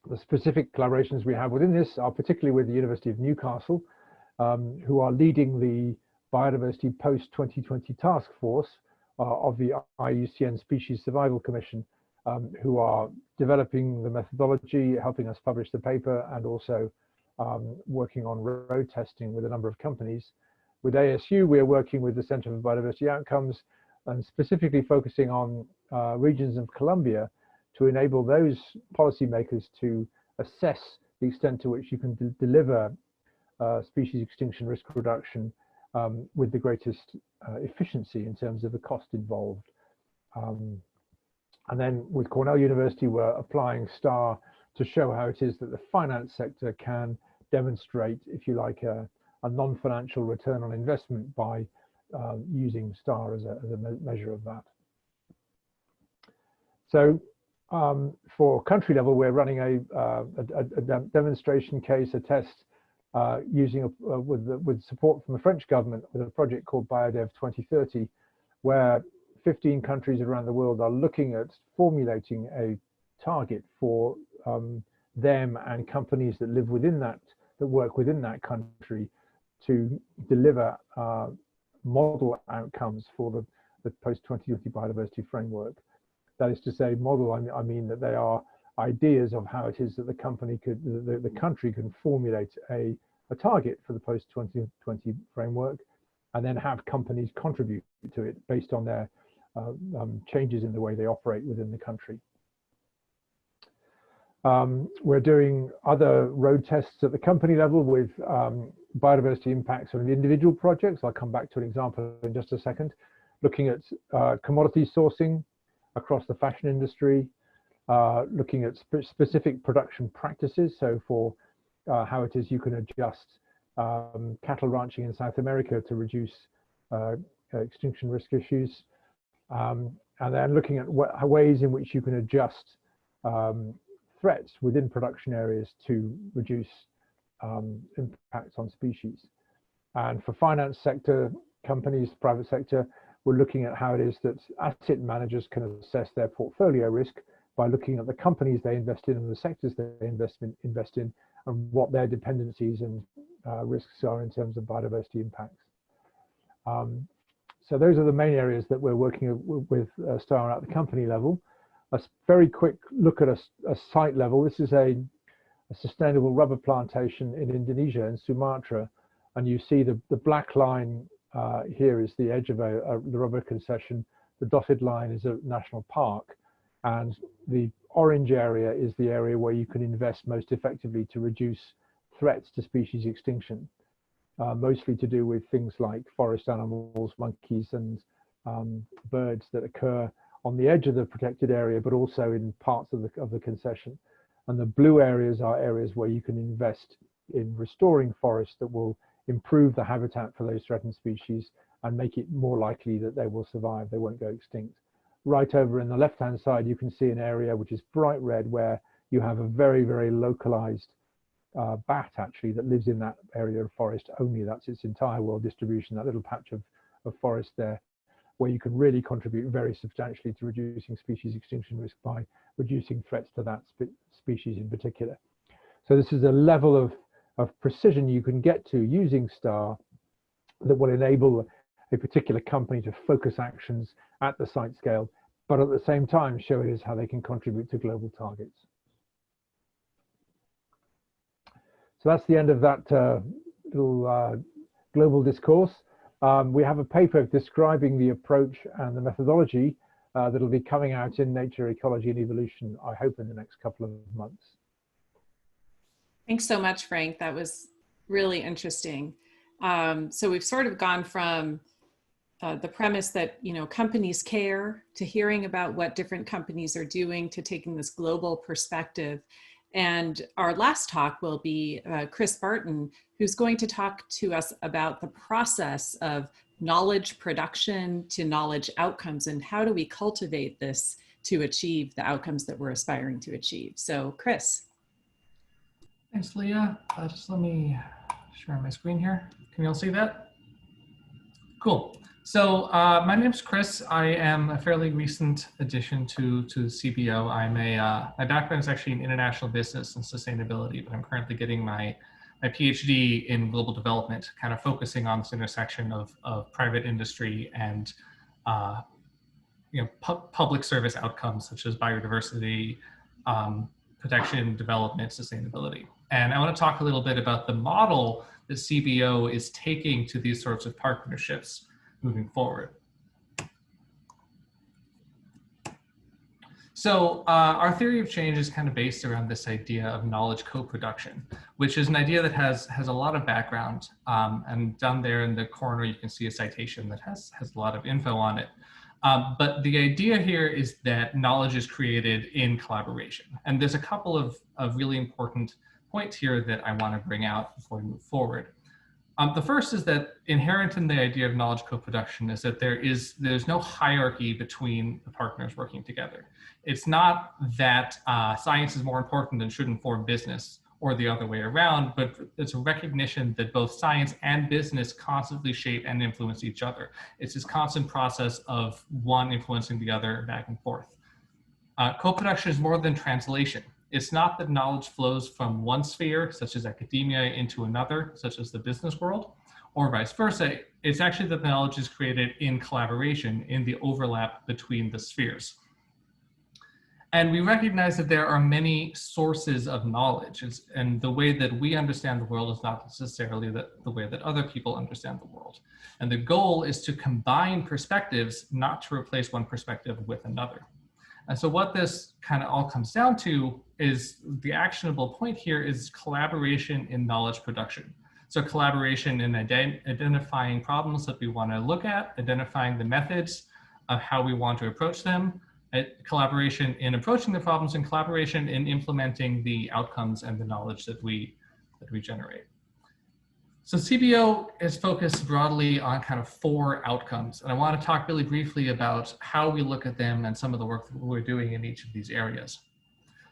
The specific collaborations we have within this are particularly with the University of Newcastle, who are leading the Biodiversity Post-2020 Task Force of the IUCN Species Survival Commission, who are developing the methodology, helping us publish the paper, and also working on road testing with a number of companies. With ASU, we're working with the Center for Biodiversity Outcomes and specifically focusing on regions of Colombia to enable those policymakers to assess the extent to which you can deliver species extinction risk reduction with the greatest efficiency in terms of the cost involved. And then with Cornell University, we're applying STAR to show how it is that the finance sector can demonstrate, if you like, a non-financial return on investment by using STAR as a measure of that. So for country level, we're running a demonstration case, a test, using with support from the French government with a project called Biodev 2030, where 15 countries around the world are looking at formulating a target for them and companies that live within that, that work within that country, to deliver model outcomes for the post-2020 biodiversity framework. That is to say, model, I mean that they are ideas of how it is that the company could, the country can formulate a target for the post-2020 framework, and then have companies contribute to it based on their changes in the way they operate within the country. We're doing other road tests at the company level with biodiversity impacts on individual projects. I'll come back to an example in just a second. Looking at commodity sourcing across the fashion industry, looking at specific production practices. So for how it is you can adjust cattle ranching in South America to reduce extinction risk issues. And then looking at ways in which you can adjust threats within production areas to reduce impacts on species. And for finance sector companies, private sector, we're looking at how it is that asset managers can assess their portfolio risk by looking at the companies they invest in and the sectors they invest in and what their dependencies and risks are in terms of biodiversity impacts. So those are the main areas that we're working with STAR at the company level. A very quick look at a site level. This is a sustainable rubber plantation in Indonesia, in Sumatra. And you see the black line here is the edge of the rubber concession. The dotted line is a national park. And the orange area is the area where you can invest most effectively to reduce threats to species extinction, mostly to do with things like forest animals, monkeys, and birds that occur on the edge of the protected area, but also in parts of the concession. And the blue areas are areas where you can invest in restoring forests that will improve the habitat for those threatened species and make it more likely that they will survive, they won't go extinct. Right over in the left-hand side, you can see an area which is bright red where you have a very, very localized bat actually that lives in that area of forest only. That's its entire world distribution, that little patch of forest there, where you can really contribute very substantially to reducing species extinction risk by reducing threats to that species in particular. So this is a level of precision you can get to using STAR that will enable a particular company to focus actions at the site scale, but at the same time show it is how they can contribute to global targets. So that's the end of that little global discourse. We have a paper describing the approach and the methodology that'll be coming out in Nature, Ecology and Evolution, I hope in the next couple of months. Thanks so much, Frank. That was really interesting. So we've sort of gone from the premise that, you know, companies care, to hearing about what different companies are doing, to taking this global perspective. And our last talk will be Chris Barton, who's going to talk to us about the process of knowledge production to knowledge outcomes, and how do we cultivate this to achieve the outcomes that we're aspiring to achieve. So Chris. Thanks, Leah. Just let me share my screen here. Can you all see that? Cool. So my name's Chris. I am a fairly recent addition to CBO. My background is actually in international business and sustainability, but I'm currently getting my PhD in global development, kind of focusing on this intersection of private industry and public service outcomes such as biodiversity, protection, development, sustainability. And I want to talk a little bit about the model that CBO is taking to these sorts of partnerships moving forward. So our theory of change is kind of based around this idea of knowledge co-production, which is an idea that has a lot of background. And down there in the corner, you can see a citation that has a lot of info on it. But the idea here is that knowledge is created in collaboration. And there's a couple of really important points here that I want to bring out before we move forward. The first is that inherent in the idea of knowledge co-production is that there's no hierarchy between the partners working together. It's not that science is more important and should inform business or the other way around, but it's a recognition that both science and business constantly shape and influence each other. It's this constant process of one influencing the other back and forth. Co-production is more than translation. It's not that knowledge flows from one sphere, such as academia, into another, such as the business world, or vice versa. It's actually that the knowledge is created in collaboration, in the overlap between the spheres. And we recognize that there are many sources of knowledge, and the way that we understand the world is not necessarily the way that other people understand the world. And the goal is to combine perspectives, not to replace one perspective with another. And so what this kind of all comes down to the actionable point here is collaboration in knowledge production. So collaboration in identifying problems that we want to look at, identifying the methods of how we want to approach them, collaboration in approaching the problems, and collaboration in implementing the outcomes and the knowledge that we generate. So CBO is focused broadly on kind of 4 outcomes, and I want to talk really briefly about how we look at them and some of the work that we're doing in each of these areas.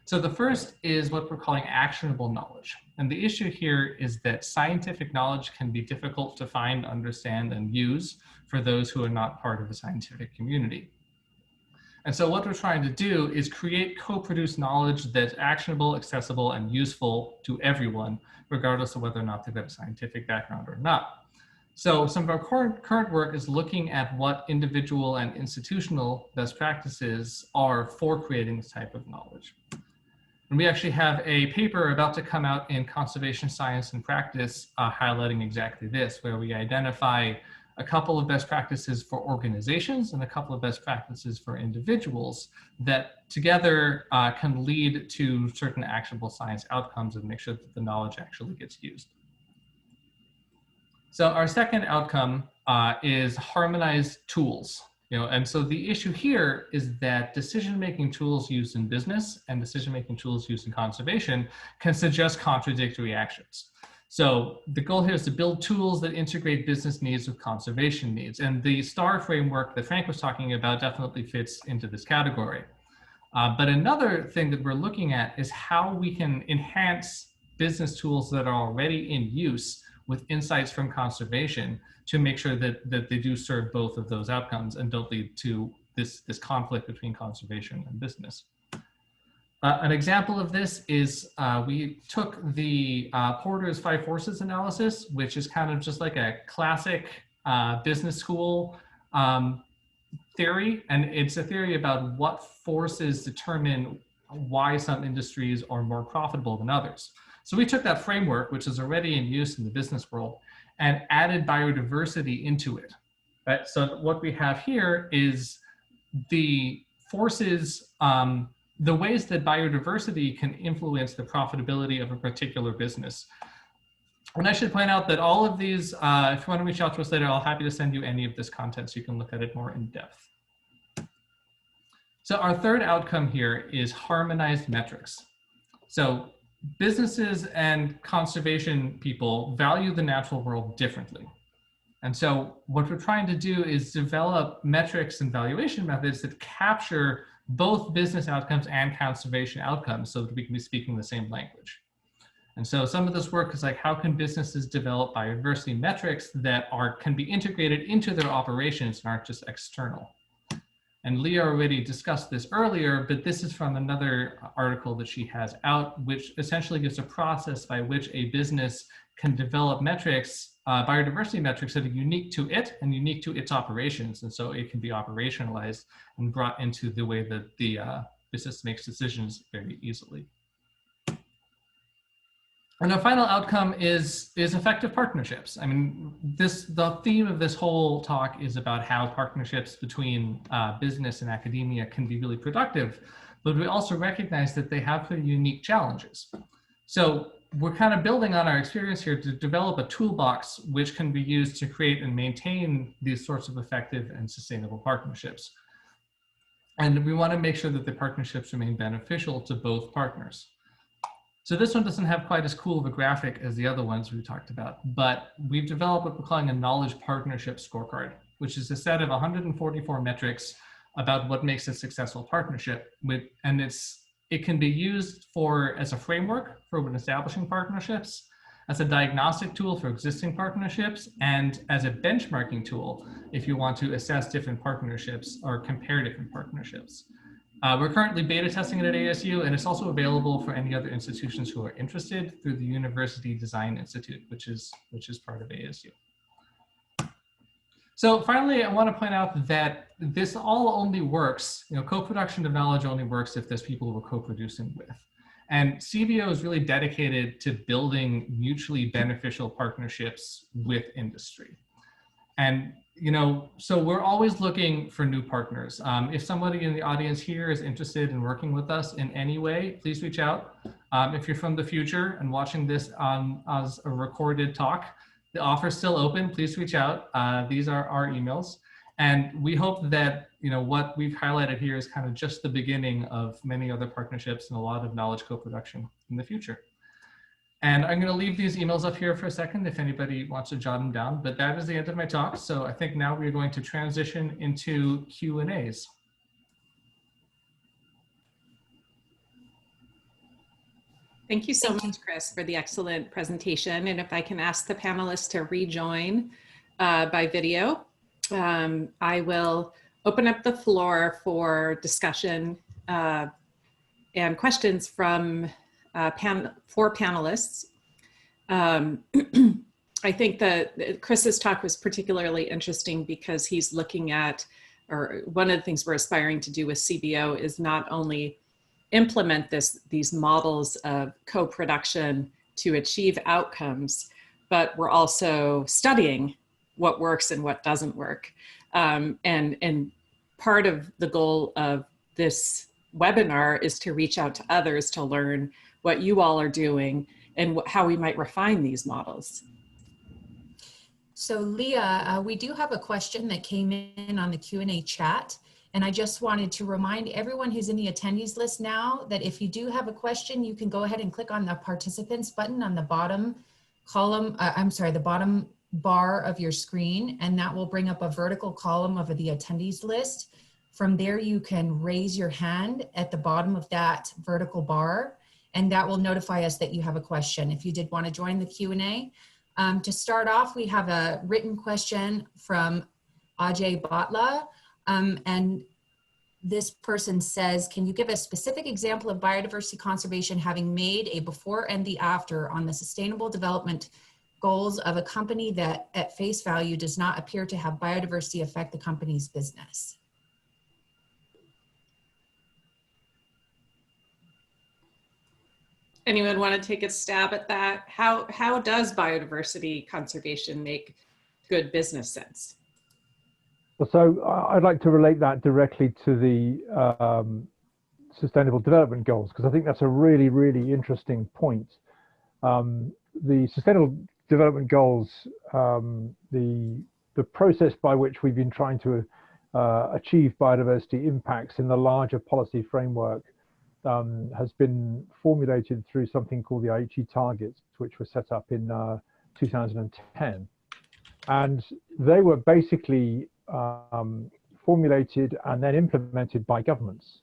So the first is what we're calling actionable knowledge. And the issue here is that scientific knowledge can be difficult to find, understand, and use for those who are not part of the scientific community. And so what we're trying to do is create co-produced knowledge that's actionable, accessible, and useful to everyone, regardless of whether or not they've got a scientific background or not. So some of our current work is looking at what individual and institutional best practices are for creating this type of knowledge. And we actually have a paper about to come out in Conservation Science and Practice highlighting exactly this, where we identify a couple of best practices for organizations and a couple of best practices for individuals that together can lead to certain actionable science outcomes and make sure that the knowledge actually gets used. So our second outcome is harmonized tools. And so the issue here is that decision-making tools used in business and decision-making tools used in conservation can suggest contradictory actions. So the goal here is to build tools that integrate business needs with conservation needs. And the STAR framework that Frank was talking about definitely fits into this category. But another thing that we're looking at is how we can enhance business tools that are already in use with insights from conservation to make sure that they do serve both of those outcomes and don't lead to this conflict between conservation and business. An example of this is we took the Porter's 5 forces analysis, which is kind of just like a classic business school theory. And it's a theory about what forces determine why some industries are more profitable than others. So we took that framework, which is already in use in the business world, and added biodiversity into it. Right? So what we have here is the forces, the ways that biodiversity can influence the profitability of a particular business. And I should point out that all of these, if you want to reach out to us later, I'll be happy to send you any of this content so you can look at it more in depth. So our third outcome here is harmonized metrics. So businesses and conservation people value the natural world differently. And so what we're trying to do is develop metrics and valuation methods that capture both business outcomes and conservation outcomes so that we can be speaking the same language. And so some of this work is like, how can businesses develop biodiversity metrics that can be integrated into their operations and aren't just external? And Leah already discussed this earlier, but this is from another article that she has out, which essentially gives a process by which a business can develop metrics, biodiversity metrics that are unique to it and unique to its operations. And so it can be operationalized and brought into the way that the business makes decisions very easily. And our final outcome is effective partnerships. I mean, the theme of this whole talk is about how partnerships between business and academia can be really productive, but we also recognize that they have pretty unique challenges. So we're kind of building on our experience here to develop a toolbox which can be used to create and maintain these sorts of effective and sustainable partnerships. And we want to make sure that the partnerships remain beneficial to both partners. So this one doesn't have quite as cool of a graphic as the other ones we talked about, but we've developed what we're calling a knowledge partnership scorecard, which is a set of 144 metrics about what makes a successful partnership. And it can be used as a framework for when establishing partnerships, as a diagnostic tool for existing partnerships, and as a benchmarking tool if you want to assess different partnerships or compare different partnerships. We're currently beta testing it at ASU, and it's also available for any other institutions who are interested through the University Design Institute, which is part of ASU. So finally, I want to point out that this all only works, co-production of knowledge only works if there's people we're co-producing with. And CBO is really dedicated to building mutually beneficial partnerships with industry. And, you know, so we're always looking for new partners. If somebody in the audience here is interested in working with us in any way, please reach out. If you're from the future and watching this as a recorded talk, the offer's still open. Please reach out. These are our emails. And we hope that, you know, what we've highlighted here is kind of just the beginning of many other partnerships and a lot of knowledge co-production in the future. And I'm going to leave these emails up here for a second if anybody wants to jot them down, but that is the end of my talk. So I think now we're going to transition into Q&As. Thank you so much, Chris, for the excellent presentation. And if I can ask the panelists to rejoin by video, I will open up the floor for discussion and questions from four panelists. I think that Chris's talk was particularly interesting because he's looking at, or one of the things we're aspiring to do with CBO is not only implement these models of co-production to achieve outcomes, but we're also studying what works and what doesn't work. And part of the goal of this webinar is to reach out to others to learn what you all are doing and how we might refine these models. So Leah, we do have a question that came in on the Q&A chat. And I just wanted to remind everyone who's in the attendees list now that if you do have a question, you can go ahead and click on the participants button on the bottom column, the bottom bar of your screen, and that will bring up a vertical column of the attendees list. From there, you can raise your hand at the bottom of that vertical bar, and that will notify us that you have a question if you did want to join the Q&A. To start off, we have a written question from Ajay Batla. And this person says, can you give a specific example of biodiversity conservation having made a before and the after on the sustainable development goals of a company that at face value does not appear to have biodiversity affect the company's business? Anyone want to take a stab at that? How does biodiversity conservation make good business sense? So I'd like to relate that directly to the Sustainable Development Goals, because I think that's a really, really interesting point. The Sustainable Development Goals, the process by which we've been trying to achieve biodiversity impacts in the larger policy framework has been formulated through something called the Aichi targets, which were set up in 2010. And they were basically formulated and then implemented by governments.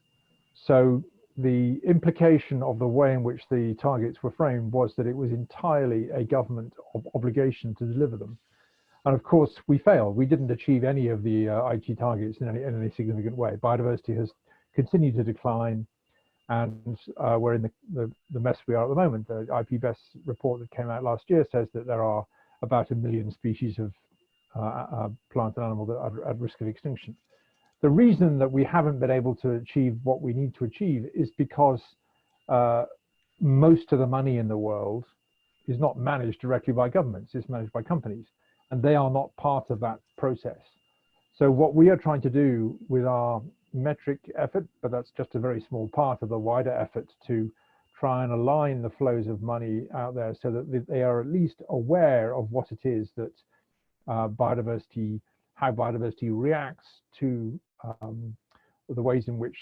So the implication of the way in which the targets were framed was that it was entirely a government obligation to deliver them. And of course, we failed. We didn't achieve any of the Aichi targets in any significant way. Biodiversity has continued to decline, and we're in the mess we are at the moment. The IPBES report that came out last year says that there are about 1 million species of plant and animal that are at risk of extinction. The reason that we haven't been able to achieve what we need to achieve is because most of the money in the world is not managed directly by governments, it's managed by companies, and they are not part of that process. So what we are trying to do with our metric effort, but that's just a very small part of the wider effort to try and align the flows of money out there so that they are at least aware of what it is that biodiversity, how biodiversity reacts to the ways in which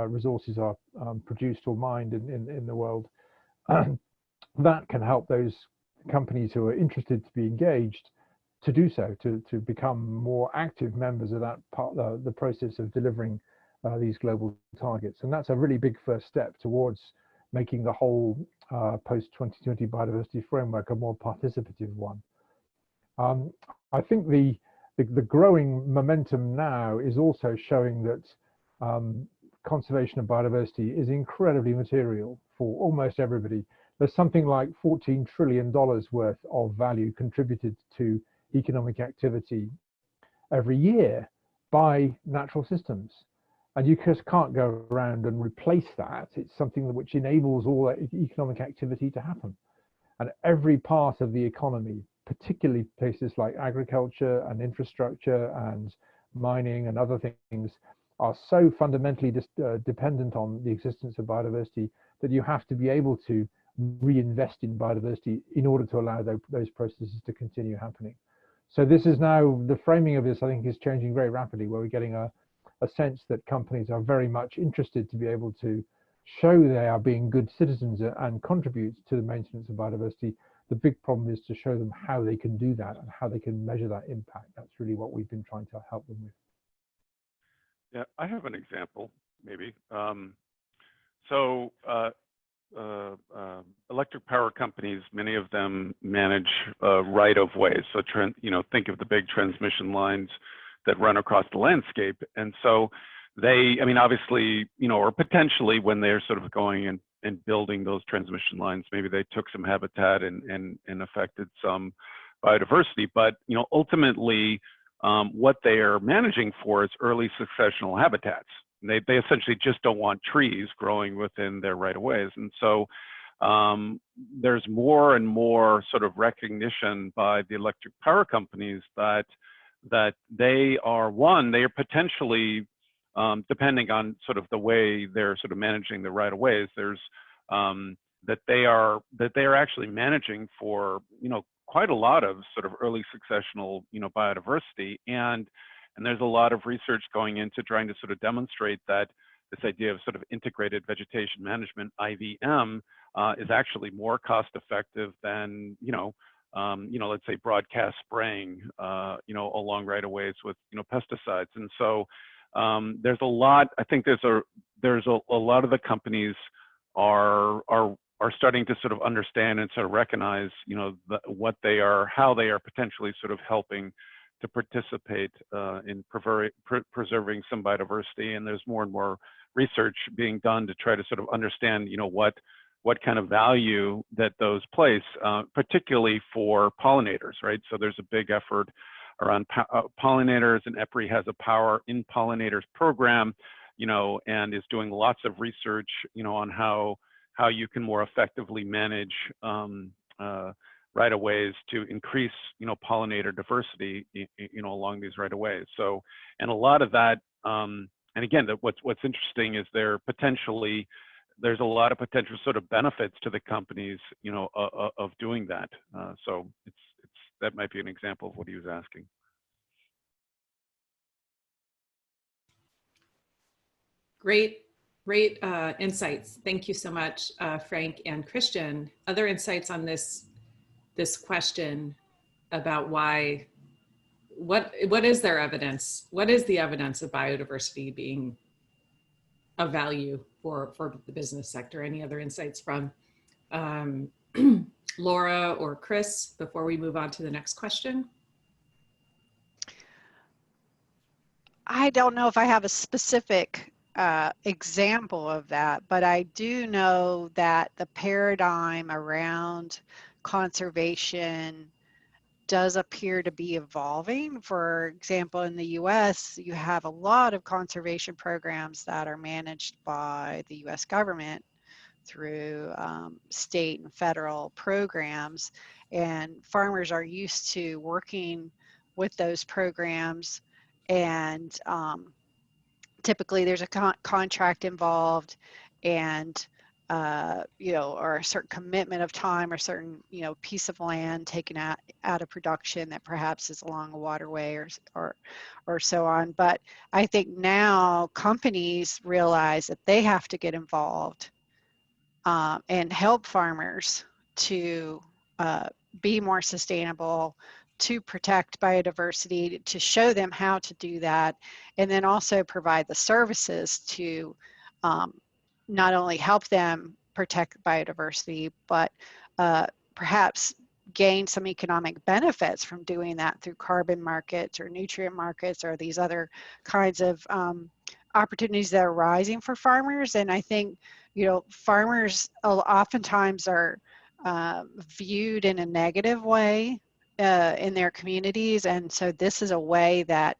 resources are produced or mined in the world. That can help those companies who are interested to be engaged to do so, to become more active members of that part, the process of delivering these global targets. And that's a really big first step towards making the whole post-2020 biodiversity framework a more participative one. I think the growing momentum now is also showing that conservation of biodiversity is incredibly material for almost everybody. There's something like $14 trillion worth of value contributed to economic activity every year by natural systems. And you just can't go around and replace that. It's something which enables all that economic activity to happen. And every part of the economy particularly places like agriculture and infrastructure and mining and other things, are so fundamentally dependent on the existence of biodiversity that you have to be able to reinvest in biodiversity in order to allow those processes to continue happening. So this is now, the framing of this, I think, is changing very rapidly, where we're getting a sense that companies are very much interested to be able to show they are being good citizens and contribute to the maintenance of biodiversity. The big problem is to show them how they can do that and how they can measure that impact. That's really what we've been trying to help them with. Yeah, I have an example, maybe. Electric power companies, many of them manage right-of-ways. So, think of the big transmission lines that run across the landscape. And so they, I mean, obviously, or potentially when they're sort of going and building those transmission lines, maybe they took some habitat and affected some biodiversity. But, ultimately, what they are managing for is early successional habitats. They essentially just don't want trees growing within their right-of-ways. And so there's more and more sort of recognition by the electric power companies that they are potentially, depending on sort of the way they're sort of managing the right-of-ways, there's that they are actually managing for, quite a lot of sort of early successional, biodiversity. And there's a lot of research going into trying to sort of demonstrate that this idea of sort of integrated vegetation management, IVM, is actually more cost effective than, let's say broadcast spraying, along right-of-ways with, pesticides. And so there's a lot, I think there's a lot of the companies are starting to sort of understand and sort of recognize, how they are potentially sort of helping to participate in preserving some biodiversity. And there's more and more research being done to try to sort of understand, what kind of value that those place, particularly for pollinators, right? So there's a big effort around pollinators, and EPRI has a Power in Pollinators program, and is doing lots of research, on how you can more effectively manage right-of-ways to increase, pollinator diversity, along these right-of-ways. So, and a lot of that, and again, what's interesting is there's a lot of potential sort of benefits to the companies, of doing that. So that might be an example of what he was asking. Great insights. Thank you so much, Frank and Christian. Other insights on this question about what is their evidence? What is the evidence of biodiversity being of value for the business sector? Any other insights from Laura or Chris before we move on to the next question? I don't know if I have a specific example of that, but I do know that the paradigm around conservation does appear to be evolving. For example, in the US, you have a lot of conservation programs that are managed by the US government through state and federal programs, and farmers are used to working with those programs, and typically there's a contract involved, and or a certain commitment of time or certain, piece of land taken out of production that perhaps is along a waterway or so on. But I think now companies realize that they have to get involved and help farmers to be more sustainable, to protect biodiversity, to show them how to do that, and then also provide the services to not only help them protect biodiversity, but perhaps gain some economic benefits from doing that through carbon markets or nutrient markets or these other kinds of opportunities that are rising for farmers. And I think, farmers oftentimes are viewed in a negative way in their communities. And so this is a way that,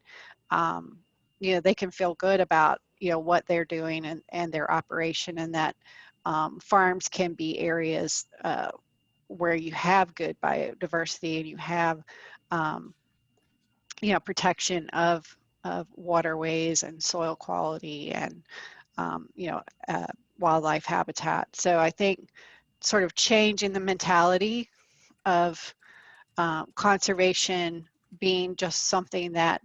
they can feel good about, what they're doing and their operation, and that farms can be areas where you have good biodiversity and you have, you know, protection of waterways and soil quality and, you know, wildlife habitat. So I think sort of changing the mentality of conservation being just something that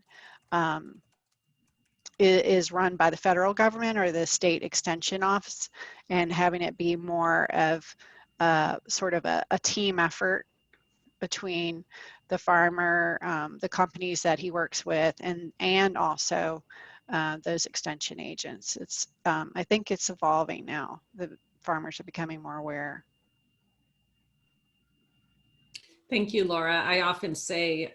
is run by the federal government or the state extension office, and having it be more of sort of a team effort between the farmer, the companies that he works with, and also those extension agents. It's I think it's evolving now. The farmers are becoming more aware. Thank you, Laura. I often say,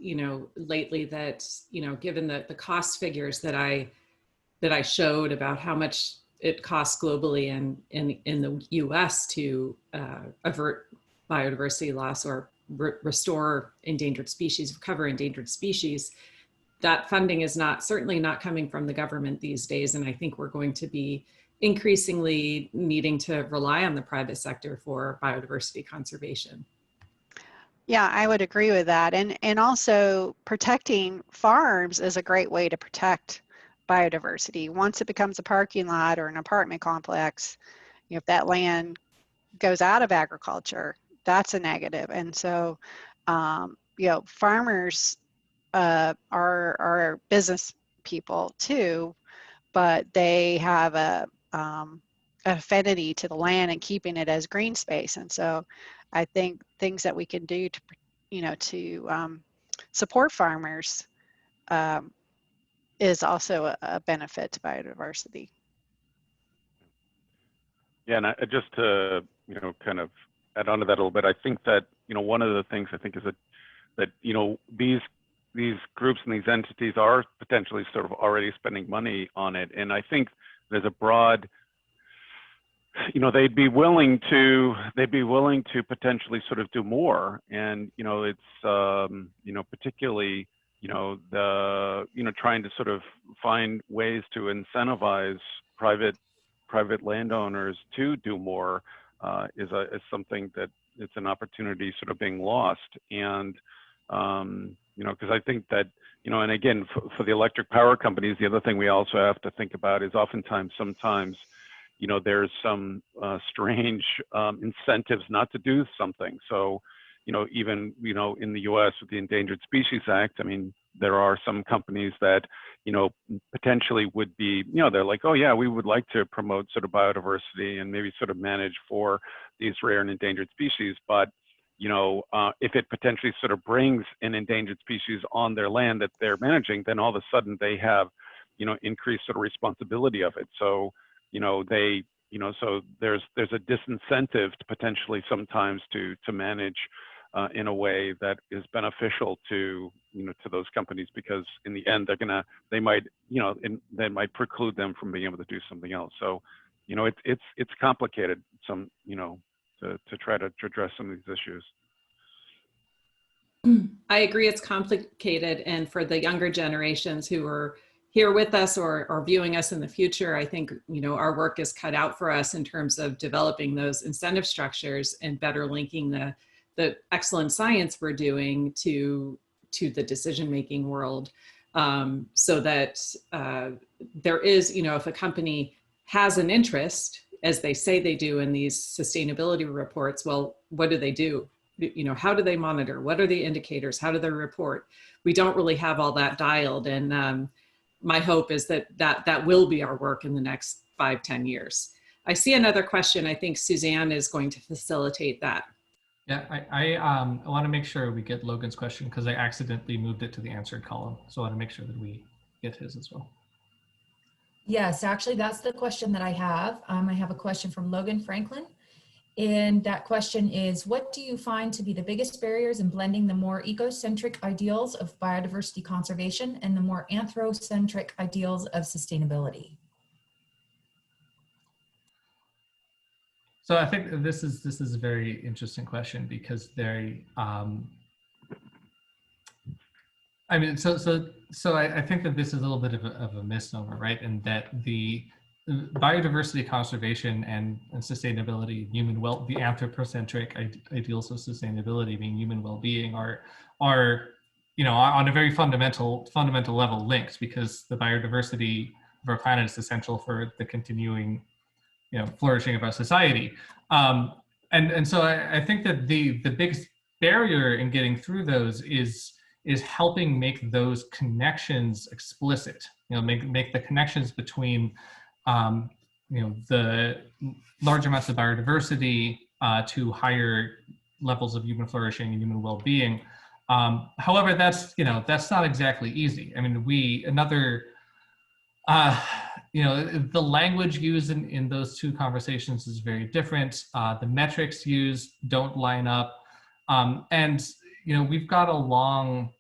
you know, lately that, you know, given the cost figures that I showed about how much it costs globally and in the US to avert biodiversity loss or restore endangered species, recover endangered species, that funding is certainly not coming from the government these days. And I think we're going to be increasingly needing to rely on the private sector for biodiversity conservation. Yeah, I would agree with that. And also protecting farms is a great way to protect biodiversity. Once it becomes a parking lot or an apartment complex, you know, if that land goes out of agriculture, that's a negative. And so, you know, farmers are business people too, but they have a affinity to the land and keeping it as green space. And so I think things that we can do to, you know, to support farmers is also a benefit to biodiversity. Yeah, and just to, you know, kind of add on to that a little bit, I think that, you know, one of the things I think is that you know, these groups and these entities are potentially sort of already spending money on it, and I think there's a broad, you know, they'd be willing to potentially sort of do more. And, you know, it's, you know, particularly, you know, trying to sort of find ways to incentivize private landowners to do more is something that it's an opportunity sort of being lost. And, you know, because I think that, you know, and again, for the electric power companies, the other thing we also have to think about is sometimes, you know, there's some strange incentives not to do something. So, you know, even, you know, in the US with the Endangered Species Act, I mean, there are some companies that, you know, potentially would be, you know, they're like, oh yeah, we would like to promote sort of biodiversity and maybe sort of manage for these rare and endangered species. But, you know, if it potentially sort of brings an endangered species on their land that they're managing, then all of a sudden they have, you know, increased sort of responsibility of it. So, you know, so there's a disincentive to potentially sometimes to manage in a way that is beneficial to, you know, to those companies, because in the end they might, you know, they might preclude them from being able to do something else. So, you know, it's complicated, you know, to try to address some of these issues. I agree, it's complicated, and for the younger generations who are here with us or viewing us in the future, I think, you know, our work is cut out for us in terms of developing those incentive structures and better linking the excellent science we're doing to the decision-making world, so that there is, you know, if a company has an interest, as they say they do in these sustainability reports, well, what do they do? You know, how do they monitor? What are the indicators? How do they report? We don't really have all that dialed, and my hope is that will be our work in the next 5-10 years. I see another question. I think Suzanne is going to facilitate that. Yeah, I want to make sure we get Logan's question because I accidentally moved it to the answered column. So I want to make sure that we get his as well. Yes, actually, that's the question that I have. I have a question from Logan Franklin. And that question is, what do you find to be the biggest barriers in blending the more ecocentric ideals of biodiversity conservation and the more anthrocentric ideals of sustainability? So I think this is a very interesting question because they, I mean, so I think that this is a little bit of a misnomer, right? And that biodiversity conservation and sustainability, the anthropocentric ideals of sustainability being human well-being are on a very fundamental level linked, because the biodiversity of our planet is essential for the continuing flourishing of our society. And so I think that the biggest barrier in getting through those is helping make those connections explicit. Make the connections between the large amounts of biodiversity to higher levels of human flourishing and human well-being. However, that's not exactly easy. I mean, the language used in those two conversations is very different. The metrics used don't line up. And we've got a long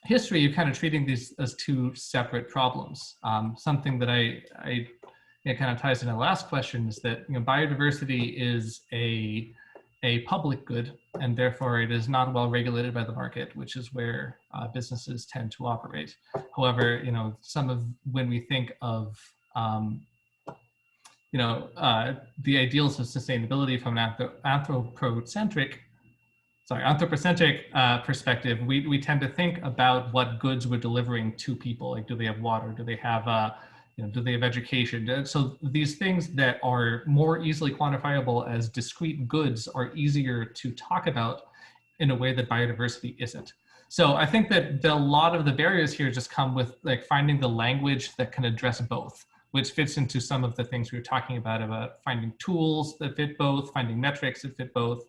history of kind of treating these as two separate problems. Something that it kind of ties into the last question is that biodiversity is a public good, and therefore it is not well regulated by the market, which is where businesses tend to operate. However, when we think of the ideals of sustainability from an anthropocentric perspective, we tend to think about what goods we're delivering to people. Like, do they have water? Do they have do they have education? So these things that are more easily quantifiable as discrete goods are easier to talk about in a way that biodiversity isn't. So I think that a lot of the barriers here just come with finding the language that can address both, which fits into some of the things we were talking about finding tools that fit both, finding metrics that fit both.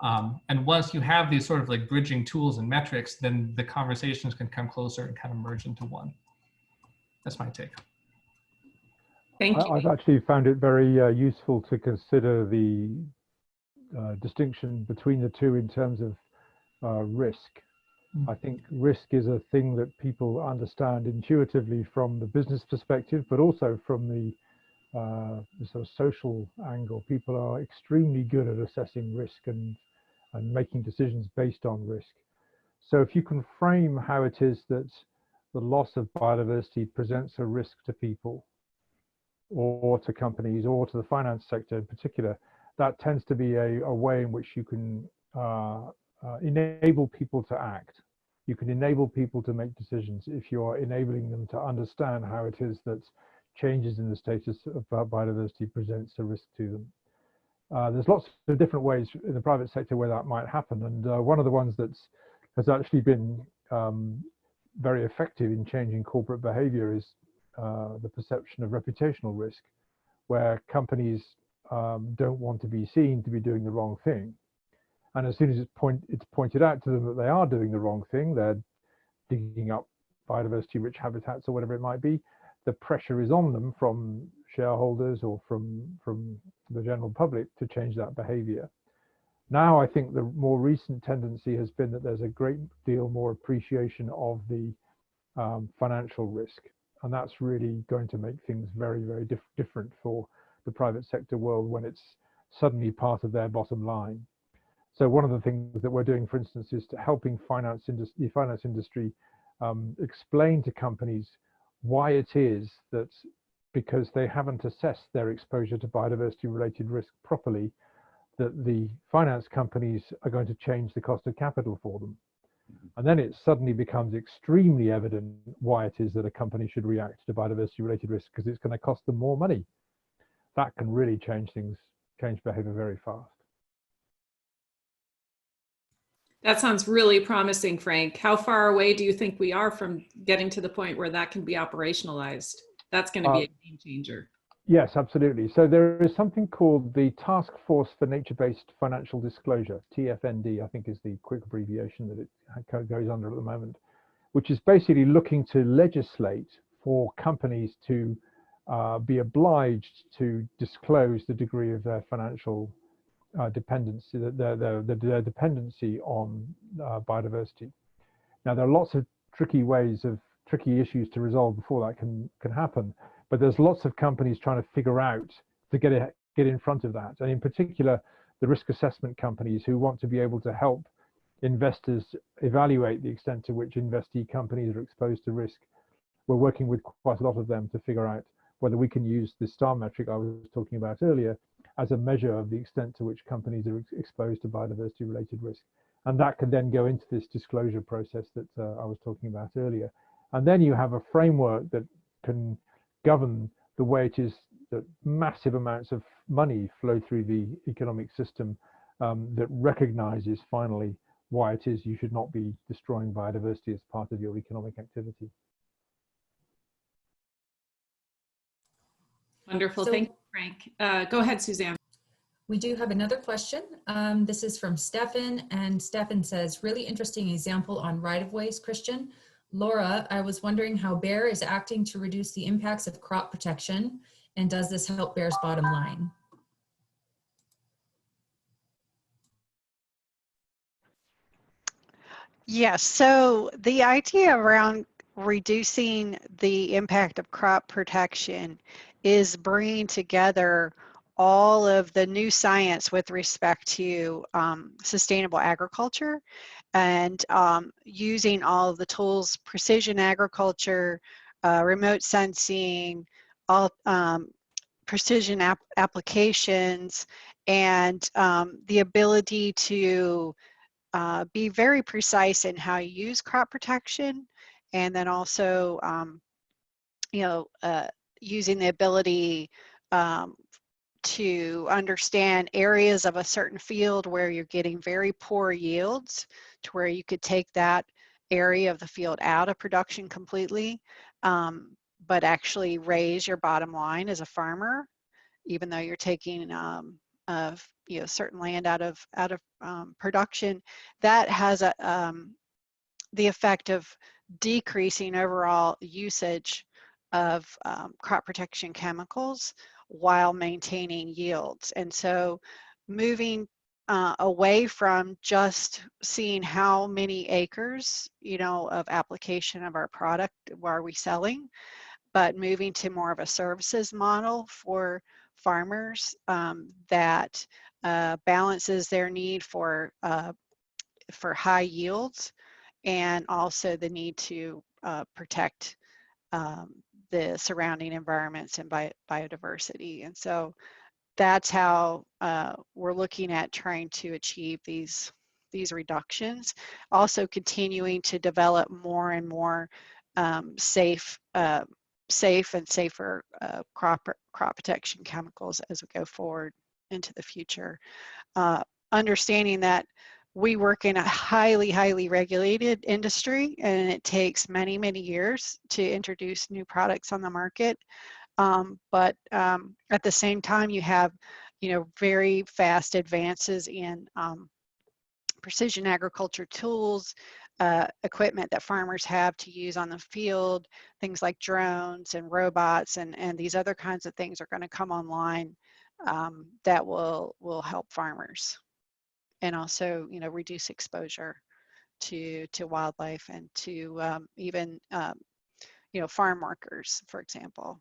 And once you have these sort of bridging tools and metrics, then the conversations can come closer and kind of merge into one. That's my take. Thank you. I've actually found it very useful to consider the distinction between the two in terms of risk. I think risk is a thing that people understand intuitively from the business perspective, but also from the sort of social angle. People are extremely good at assessing risk and making decisions based on risk. So if you can frame how it is that the loss of biodiversity presents a risk to people, or to companies, or to the finance sector in particular, that tends to be a way in which you can enable people to act. You can enable people to make decisions if you're enabling them to understand how it is that changes in the status of biodiversity presents a risk to them. There's lots of different ways in the private sector where that might happen, and one of the ones that has actually been very effective in changing corporate behavior is the perception of reputational risk, where companies don't want to be seen to be doing the wrong thing. And as soon as it's pointed out to them that they are doing the wrong thing, they're digging up biodiversity-rich habitats or whatever it might be, the pressure is on them from shareholders or from the general public to change that behavior. Now, I think the more recent tendency has been that there's a great deal more appreciation of the financial risk. And that's really going to make things very, very different for the private sector world when it's suddenly part of their bottom line. So one of the things that we're doing, for instance, is to helping the finance industry explain to companies why it is that, because they haven't assessed their exposure to biodiversity-related risk properly, that the finance companies are going to change the cost of capital for them. And then it suddenly becomes extremely evident why it is that a company should react to biodiversity-related risk, because it's going to cost them more money. That can really change behavior very fast. That sounds really promising, Frank. How far away do you think we are from getting to the point where that can be operationalized? That's going to be a game changer. Yes, absolutely. So there is something called the Task Force for Nature-Based Financial Disclosure, TFND, I think is the quick abbreviation that it goes under at the moment, which is basically looking to legislate for companies to be obliged to disclose the degree of their financial dependency, their dependency on biodiversity. Now, there are lots of tricky issues to resolve before that can happen. But there's lots of companies trying to figure out to get in front of that. And in particular, the risk assessment companies who want to be able to help investors evaluate the extent to which investee companies are exposed to risk. We're working with quite a lot of them to figure out whether we can use the STAR metric I was talking about earlier as a measure of the extent to which companies are exposed to biodiversity related risk. And that can then go into this disclosure process that I was talking about earlier. And then you have a framework that can govern the way it is that massive amounts of money flow through the economic system, that recognizes finally why it is you should not be destroying biodiversity as part of your economic activity. Wonderful. So, thank you, Frank. Go ahead, Suzanne. We do have another question. This is from Stefan, and Stefan says, really interesting example on right-of-ways, Christian. Laura, I was wondering how Bayer is acting to reduce the impacts of crop protection, and does this help Bayer's bottom line? Yes, so the idea around reducing the impact of crop protection is bringing together all of the new science with respect to sustainable agriculture, and using all of the tools, precision agriculture, remote sensing, all precision applications, and the ability to be very precise in how you use crop protection, and then also using the ability to understand areas of a certain field where you're getting very poor yields, to where you could take that area of the field out of production completely, but actually raise your bottom line as a farmer, even though you're taking certain land out of production. That has the effect of decreasing overall usage of crop protection chemicals while maintaining yields. And so moving away from just seeing how many acres, of application of our product are we selling, but moving to more of a services model for farmers that balances their need for high yields, and also the need to protect the surrounding environments and biodiversity. And so that's how we're looking at trying to achieve these reductions. Also continuing to develop more and more safe and safer crop protection chemicals as we go forward into the future. Understanding that we work in a highly regulated industry, and it takes many years to introduce new products on the market. But at the same time, you have, very fast advances in precision agriculture tools, equipment that farmers have to use on the field, things like drones and robots, and these other kinds of things are going to come online that will help farmers, and also, reduce exposure to wildlife and to even, farm workers, for example.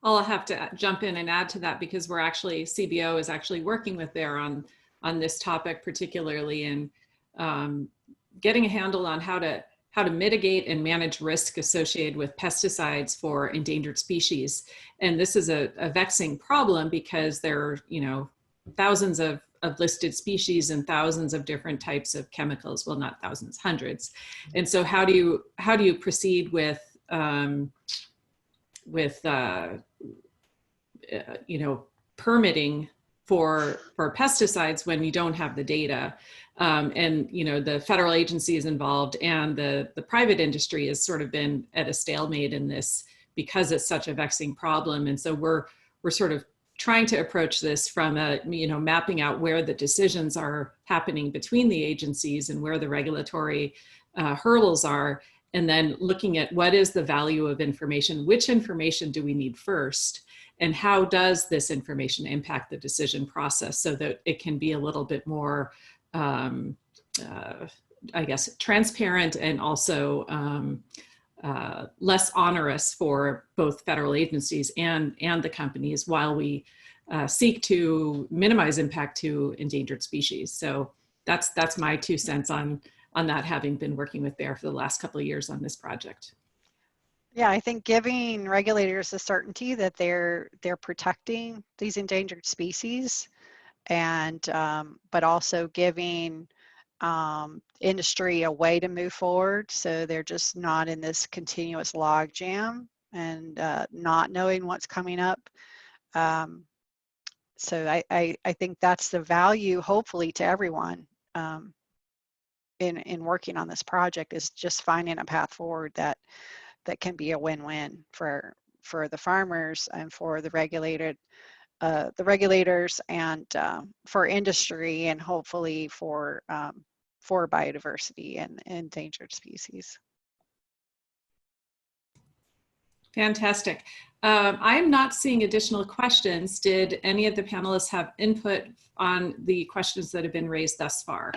I'll have to jump in and add to that, because we're actually, CBO is actually working with Bayer on this topic particularly, and getting a handle on how to mitigate and manage risk associated with pesticides for endangered species. And this is a vexing problem, because there are, thousands of listed species and thousands of different types of chemicals. Well, not thousands, hundreds. And so how do you proceed with permitting for pesticides when you don't have the data? And the federal agencies involved and the private industry has sort of been at a stalemate in this, because it's such a vexing problem. And so we're sort of trying to approach this from mapping out where the decisions are happening between the agencies and where the regulatory hurdles are, and then looking at what is the value of information, which information do we need first, and how does this information impact the decision process, so that it can be a little bit more, I guess, transparent, and also less onerous for both federal agencies and the companies, while we seek to minimize impact to endangered species. So that's my 2 cents on that, having been working with Bayer for the last couple of years on this project. Yeah, I think giving regulators the certainty that they're protecting these endangered species, and but also giving industry a way to move forward, so they're just not in this continuous log jam and not knowing what's coming up. So I think that's the value, hopefully, to everyone in working on this project, is just finding a path forward that can be a win-win for the farmers and for the regulators and for industry, and hopefully for biodiversity and endangered species. Fantastic. I am not seeing additional questions. Did any of the panelists have input on the questions that have been raised thus far?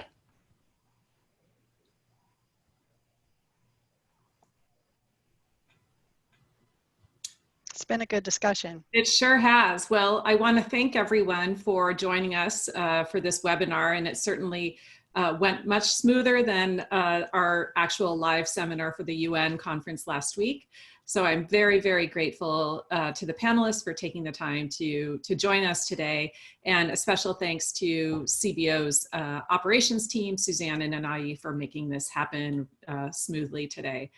It's been a good discussion. It sure has. Well, I want to thank everyone for joining us for this webinar, and it certainly went much smoother than our actual live seminar for the UN conference last week. So I'm very, very grateful to the panelists for taking the time to join us today. And a special thanks to CBO's operations team, Suzanne and Anayi, for making this happen smoothly today.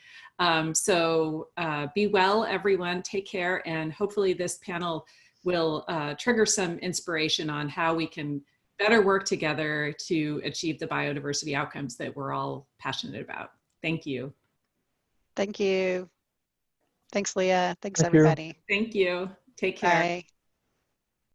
So be well, everyone. Take care. And hopefully this panel will trigger some inspiration on how we can better work together to achieve the biodiversity outcomes that we're all passionate about. Thank you. Thank you. Thanks, Leah. Thanks, Thank you. everybody. Thank you. Take care. Bye.